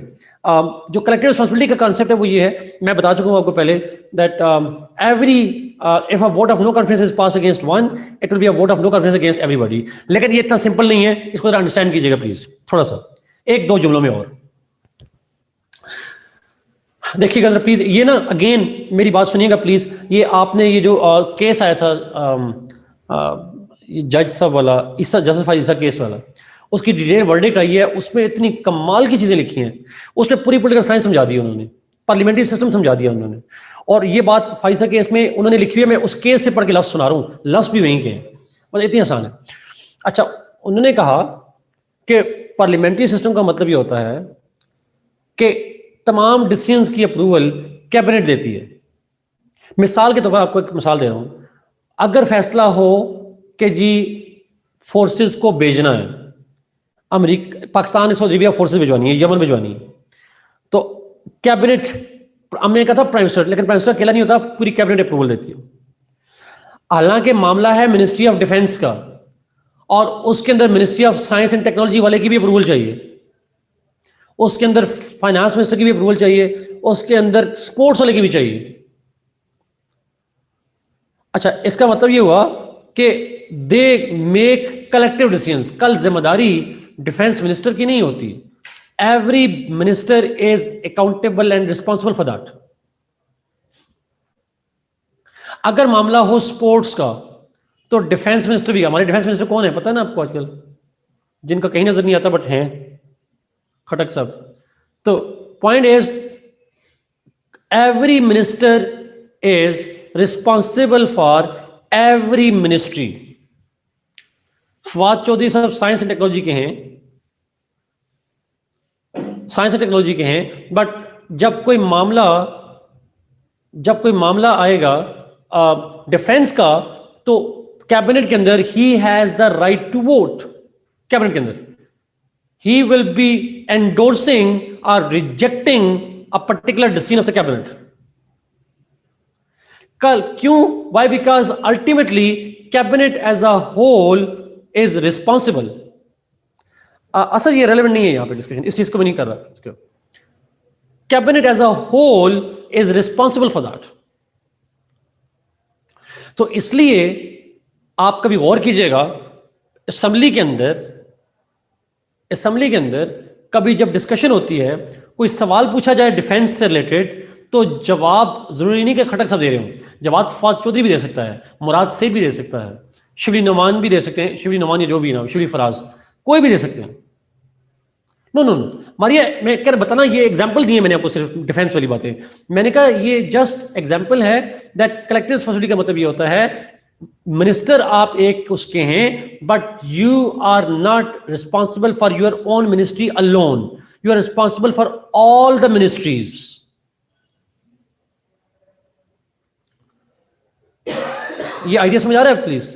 जो कलेक्टिव रिस्पॉन्सिबिलिटी का कॉन्सेप्ट है वो ये है, मैं बता चुका हूं आपको पहले, that every if a vote of no confidence is pass against one, it will be a vote of no confidence against everybody. लेकिन ये इतना सिंपल नहीं है, इसको जरा अंडरस्टैंड कीजिएगा प्लीज, थोड़ा सा, एक दो जुमलों में और देखिएगा जरा प्लीज। ये ना अगेन मेरी बात सुनिएगा प्लीज। ये आपने ये जो केस आया था जज साहब वाला, ईसा जस्टिफाई ईसा केस वाला, उसकी डिटेल वर्डिक्ट आई है, उसमें इतनी कमाल की चीजें लिखी हैं, उसमें पूरी पॉलिटिकल साइंस समझा दी उन्होंने, पार्लियामेंट्री सिस्टम समझा दिया उन्होंने। और ये बात फाइसा केस में उन्होंने लिखी हुई है, मैं उस केस से पढ़ के लफ्ज सुना रहा हूँ, लफ्ज भी वहीं के हैं, मतलब इतनी आसान है। अच्छा, उन्होंने कहा कि पार्लियामेंट्री सिस्टम का मतलब ये होता है कि तमाम डिसीजंस की अप्रूवल कैबिनेट देती है। मिसाल के तौर पर आपको एक मिसाल दे रहा हूं, अगर फैसला हो कि जी फोर्सेस को भेजना है, अमेरिका, पाकिस्तान ने सऊदी अरबिया फोर्सेस भिजवानी है, यमन भिजवानी है, तो कैबिनेट, हमने कहा था प्राइम मिनिस्टर, लेकिन प्राइम मिनिस्टर अकेला नहीं होता, पूरी कैबिनेट अप्रूवल देती है। हालांकि मामला है मिनिस्ट्री ऑफ डिफेंस का, और उसके अंदर ministry of science and technology वाले की भी अप्रूवल चाहिए, उसके अंदर फाइनेंस मिनिस्टर की भी अप्रूवल चाहिए, उसके अंदर स्पोर्ट्स वाले की भी चाहिए। अच्छा, इसका मतलब ये हुआ कि दे मेक कलेक्टिव डिसीजंस। कल जिम्मेदारी डिफेंस मिनिस्टर की नहीं होती, every minister is accountable and responsible for that. अगर मामला हो स्पोर्ट्स का, तो डिफेंस मिनिस्टर भी, हमारे डिफेंस मिनिस्टर कौन है पता है ना आपको आजकल, जिनका कहीं नजर नहीं आता बट हैं, खटक साहब। तो point is every minister is responsible for every ministry. Fawad Chaudhry साहब साइंस एंड टेक्नोलॉजी के हैं, साइंस एंड टेक्नोलॉजी के हैं, बट जब कोई मामला आएगा डिफेंस का, तो कैबिनेट के अंदर ही has the right to vote. Cabinet के अंदर he will be endorsing or rejecting a particular decision of the cabinet. कल क्यों? Why? Because ultimately cabinet as a whole is responsible. असल ये रेलेवेंट नहीं है यहाँ पे डिस्कशन, इस चीज को भी नहीं कर रहा. Cabinet as a whole is responsible for that. तो इसलिए आप कभी गौर कीजिएगा, असेंबली के अंदर कभी जब डिस्कशन होती है, कोई सवाल पूछा जाए डिफेंस से रिलेटेड, तो जवाब जरूरी नहीं कि खटक साहब दे रहे हो, जवाब फवाद चौधरी भी दे सकता है, मुराद सईद भी दे सकता है, शिवली नोमान भी दे सकते हैं, शिवली नोमान या जो भी नाम, शिवली फराज, कोई भी दे सकते हैं. नो मारिया, मैं कह बताना, ये एग्जांपल दिए मैंने आपको, सिर्फ डिफेंस वाली बातें. मैंने कहा ये जस्ट एग्जांपल है दैट कलेक्टिव रिस्पांसिबिलिटी का मतलब ये होता है, मिनिस्टर आप एक उसके हैं, but you are not responsible for your own ministry alone, you are responsible for all the ministries. ये आइडिया समझ आ रहा है प्लीज?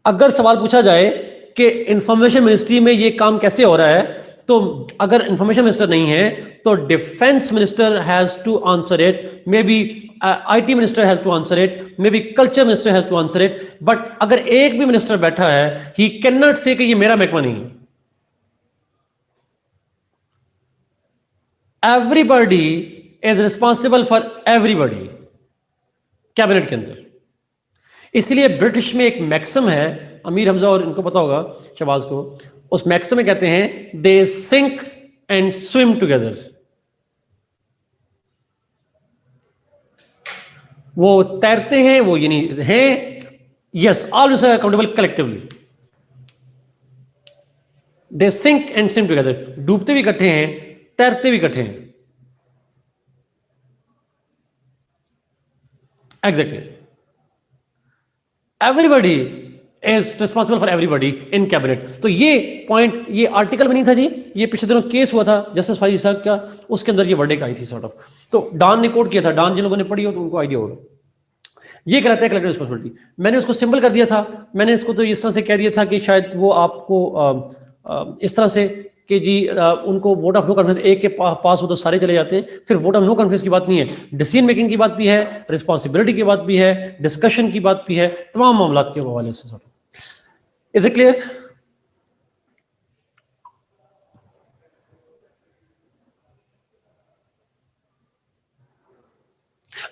अगर सवाल पूछा जाए कि इंफॉर्मेशन मिनिस्ट्री में ये काम कैसे हो रहा है, तो अगर इंफॉर्मेशन मिनिस्टर नहीं है तो defence minister has to answer it, may be IT minister has to answer it, may be culture minister has to answer it. But अगर एक भी मिनिस्टर बैठा है, ही कैन नॉट से कि ये मेरा महकमा नहीं है. Everybody is responsible for everybody cabinet के अंदर. इसलिए ब्रिटिश में एक मैक्सिम है, अमीर हमजा और इनको पता होगा, शहबाज को, उस मैक्सिम में कहते हैं they sink and swim together. वो तैरते हैं, वो यानी हैं, yes, always accountable collectively. They sink and swim together, डूबते भी इकट्ठे हैं, तैरते भी इकट्ठे हैं. Exactly. Everybody is responsible for everybody in cabinet. तो ये पॉइंट, ये आर्टिकल में नहीं था जी, ये पिछले दिनों केस हुआ था जस्टिस फाइज साहब का, उसके अंदर ये वर्डिक्ट आई थी सॉर्ट ऑफ. तो डॉन ने कोट किया था, डॉन जिन लोगों ने पढ़ी हो तो उनको आइडिया होगा. ये कहता है कलेक्टिव रिस्पॉन्सिबिलिटी. मैंने उसको सिंपल कर दिया था, मैंने इसको तो इस तरह से कह दिया था कि शायद वो आपको इस तरह से कि जी उनको वोट ऑफ नो कॉन्फिडेंस एक के पास हो तो सारे चले जाते हैं. सिर्फ वोट ऑफ नो कॉन्फिडेंस की बात नहीं है, डिसीजन मेकिंग की बात भी है, रिस्पॉन्सिबिलिटी की बात भी है, डिस्कशन की बात भी है, तमाम मामला के हवाले से. Is it clear?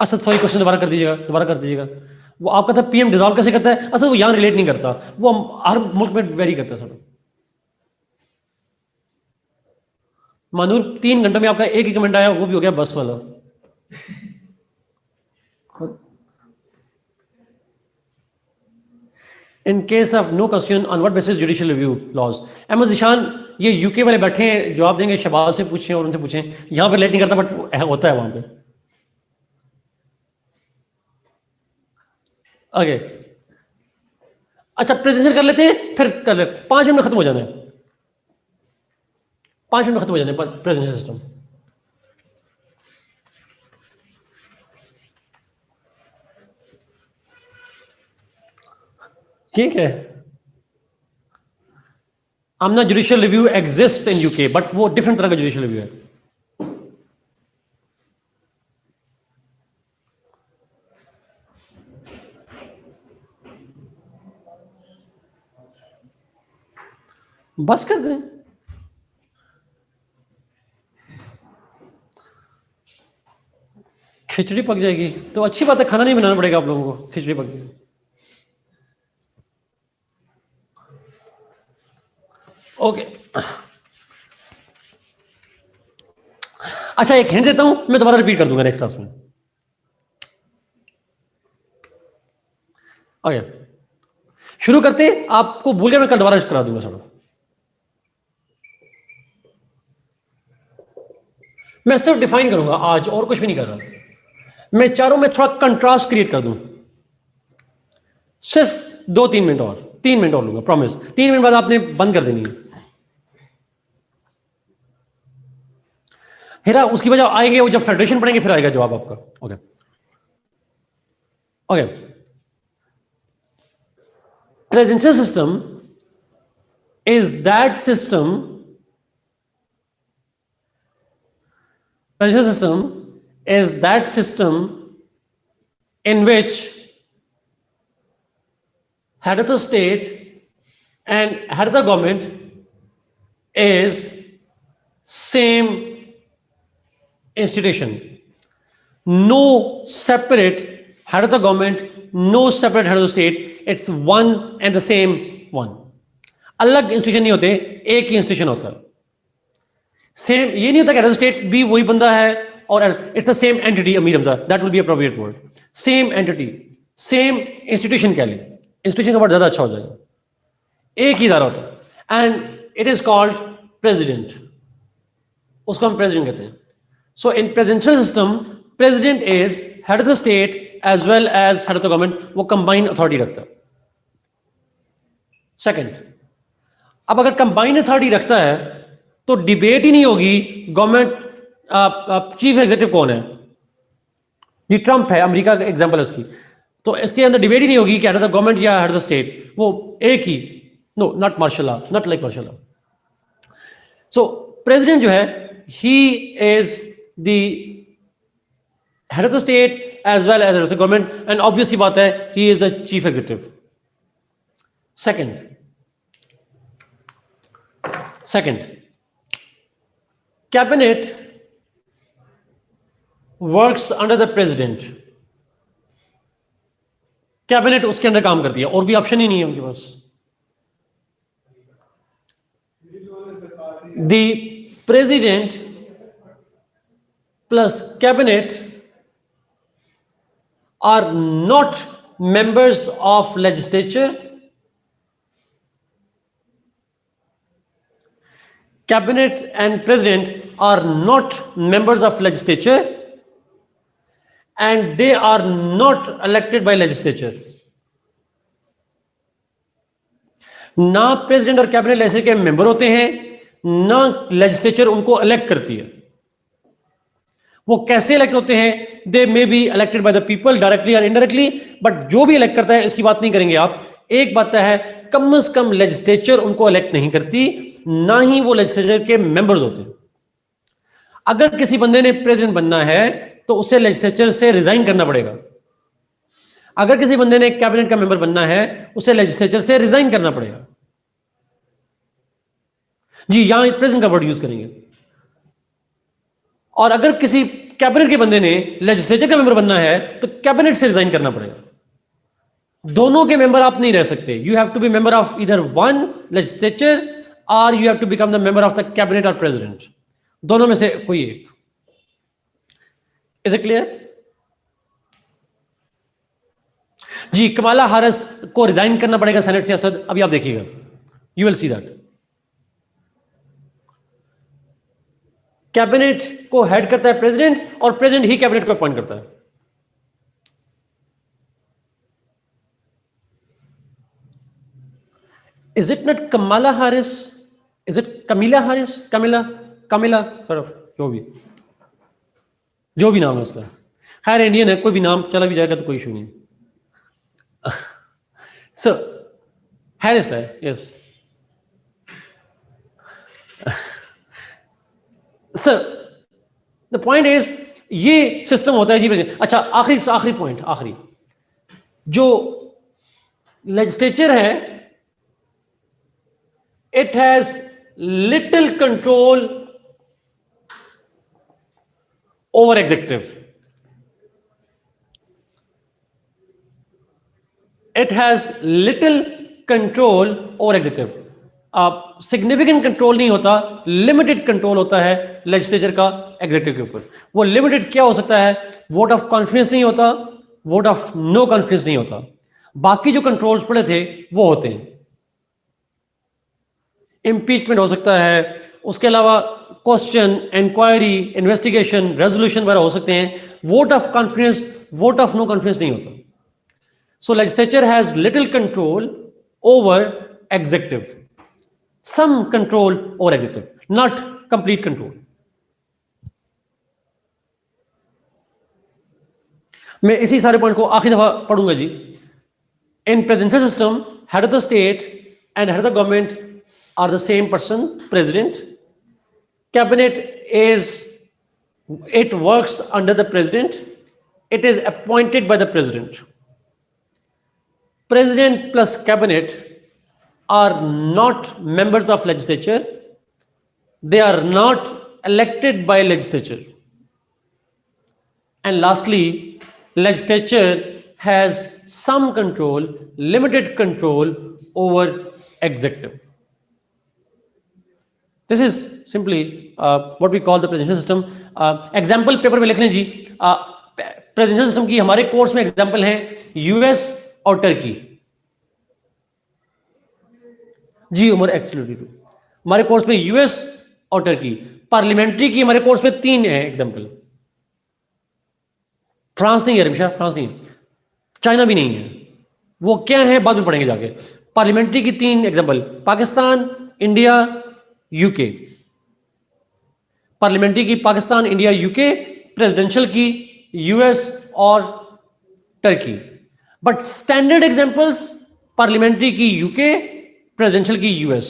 अच्छा सॉरी, क्वेश्चन दोबारा कर दीजिएगा. वो आपका था पीएम डिसॉल्व कैसे करता है? अच्छा वो यहां रिलेट नहीं करता, वो हर मुल्क में वेरी करता है सर. मानूर 3 घंटे में आपका एक ही कमेंट आया, वो भी हो गया बस वाला. In case of no question on what basis judicial review laws. Ahmad Zeeshan, ये यूके वाले बैठे हैं, जवाब देंगे, शहबाज से पूछें और उनसे पूछें. यहां पर रिलेट नहीं करता बट होता है वहां पे. ओके अच्छा, प्रेजेंटेशन कर लेते हैं, फिर कर लेते, 5 मिनट में खत्म हो जाना है, 5 मिनट में खत्म हो जाने प्रेजेंटेशन सिस्टम. ठीक है. Amna judicial review exist in UK, but वो डिफरेंट तरह का जुडिशियल रिव्यू है. बस कर दें. खिचड़ी पक जाएगी तो अच्छी बात है, खाना नहीं बनाना पड़ेगा आप लोगों को, खिचड़ी पक जाएगी. ओके अच्छा, एक हिंट देता हूं, मैं दोबारा रिपीट कर दूंगा नेक्स्ट क्लास में. ओके शुरू करते, आपको भूल गया, मैं कल दोबारा करा दूंगा सर. मैं सिर्फ डिफाइन करूंगा आज, और कुछ भी नहीं कर रहा. मैं चारों में थोड़ा कंट्रास्ट क्रिएट कर दूं, सिर्फ 2-3 मिनट और, 3 मिनट और लूंगा, प्रॉमिस. 3 मिनट बाद आपने बंद कर देनी है. हेरा उसकी वजह आएंगे, वो जब फेडरेशन पढ़ेंगे फिर आएगा जवाब आपका. Okay okay. Presidential system is that system, presidential system is that system in which head of the state and head of the government is same institution. No separate head of the government, no separate head of the state. It's one and the same one. अलग institution नहीं होते, एक ही institution होता है. Same ये नहीं होता कि हेड ऑफ स्टेट भी वही बंदा है और it's the same entity. Amir Hamza, that will be appropriate word. Same entity, same institution कह लें. इंस्टीट्यूशन का वर्ड ज्यादा अच्छा हो जाएगा. एक ही इदारा होता है and it is called president. उसको हम प्रेसिडेंट कहते हैं. So in presidential system president is head of the state as well as head of the government. वो कंबाइंड अथॉरिटी रखता है. सेकंड, अब अगर कंबाइंड अथॉरिटी रखता है तो डिबेट ही नहीं होगी गवर्नमेंट चीफ एग्जीक्यूटिव कौन है. ये ट्रंप है, अमेरिका का एग्जांपल है इसकी. तो इसके अंदर डिबेट ही नहीं होगी कि हेड ऑफ द गवर्नमेंट या हेड ऑफ द स्टेट. वो एक ही. No, not martial law, not like martial law. So president जो है, he is the head of the state as well as head of the government, and obviously बात है he is the chief executive. Second, cabinet works under the president. Cabinet उसके अंदर काम करती है, और भी ऑप्शन ही नहीं है उनके पास. The president plus cabinet are not members of legislature. Cabinet and president are not members of legislature and they are not elected by legislature. ना प्रेसिडेंट और कैबिनेट लेजिस्लेचर के मेंबर होते हैं, ना लेजिस्लेचर उनको इलेक्ट करती है. वो कैसे इलेक्ट होते हैं? They may be elected by the people directly और इनडायरेक्टली, बट जो भी इलेक्ट करता है इसकी बात नहीं करेंगे आप. एक बात है, कम से कम लेजिस्लेचर उनको इलेक्ट नहीं करती, ना ही वो लेजिस्लेचर के मेंबर्स होते हैं. अगर किसी बंदे ने प्रेसिडेंट बनना है तो उसे लेजिस्लेचर से रिजाइन करना पड़ेगा. अगर किसी बंदे ने कैबिनेट का मेंबर बनना है उसे लेजिस्लेचर से रिजाइन करना पड़ेगा. जी, यहां प्रेसिडेंट का वर्ड यूज करेंगे. और अगर किसी कैबिनेट के बंदे ने लेजिस्लेचर का मेंबर बनना है तो कैबिनेट से रिजाइन करना पड़ेगा. दोनों के मेंबर आप नहीं रह सकते. You have to be member of either one legislature और you have to become the member of the cabinet और प्रेसिडेंट. दोनों में से कोई एक. Is it clear? जी, कमाला हारिस को रिजाइन करना पड़ेगा सेनेट से असद. अभी आप देखिएगा, you will see that. Cabinet को हेड करता है प्रेसिडेंट और प्रेसिडेंट ही कैबिनेट को अपॉइंट करता है. Is it not Kamala Harris? Is it Kamala Harris? Kamala, sort of, जो भी नाम है उसका. खैर इंडियन है, कोई भी नाम चला भी जाएगा तो कोई इशू नहीं. So Harris है, yes. So the point is, ये सिस्टम होता है जी. अच्छा, आखिरी पॉइंट, आखिरी जो लेजिस्लेचर है, it has little control over executive. It has little control over executive. Significant control नहीं होता, लिमिटेड कंट्रोल होता है लेजिस्लेचर का एग्जीक्यूटिव के ऊपर. वो लिमिटेड क्या हो सकता है? वोट ऑफ कॉन्फिडेंस नहीं होता, वोट ऑफ नो कॉन्फिडेंस नहीं होता. बाकी जो कंट्रोल्स पड़े थे वो होते हैं. इम्पीचमेंट हो सकता है, उसके अलावा क्वेश्चन, इंक्वायरी, इन्वेस्टिगेशन, रेजोल्यूशन वगैरह हो सकते हैं. Vote of confidence, vote of no confidence नहीं होता. So legislature has little control over executive, some control over executive, not complete control. मैं इसी सारे पॉइंट को आखिरी दफा पढ़ूंगा जी. In presidential system, head of the state and head of the government are the same person, president. Cabinet it works under the president. It is appointed by the president. President plus cabinet are not members of legislature, they are not elected by legislature, and lastly legislature has some control, limited control over executive. This is simply what we call the presidential system. Example paper में लिख लें जी. Presidential system की हमारे course में example है US और Turkey. जी Umar actually हमारे course में यूएस और टर्की. पार्लियामेंट्री की हमारे कोर्स में 3 है एग्जांपल. फ्रांस नहीं है रविशा, फ्रांस नहीं है, चाइना भी नहीं है. वो क्या है बाद में पढ़ेंगे जाके. पार्लियामेंट्री की 3 example, Pakistan, India, UK. Parliamentary की पाकिस्तान, इंडिया, यूके. प्रेसिडेंशियल की यूएस और Turkey. But standard examples parliamentary की यूके, प्रेसिडेंशियल की US.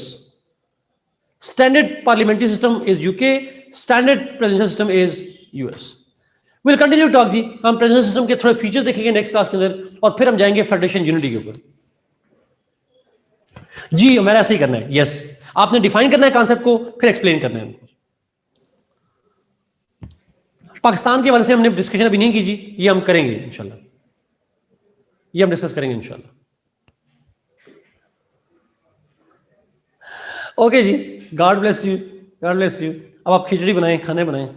Standard parliamentary system is UK, standard presidential system is US. Will continue talk जी. हम प्रेसिडेंशियल सिस्टम के थोड़े feature देखेंगे नेक्स्ट क्लास के अंदर और फिर हम जाएंगे फेडरेशन यूनिटी के ऊपर. जी हमारा ऐसे ही करना है. यस आपने डिफाइन करना है कॉन्सेप्ट को, फिर एक्सप्लेन करना है. पाकिस्तान के हवाले से हमने डिस्कशन अभी नहीं की जी, ये हम करेंगे इंशाल्लाह, ये हम डिस्कस करेंगे इंशाल्लाह. ओके जी, God bless you, God bless you. अब आप खिचड़ी बनाएं, खाने बनाएं.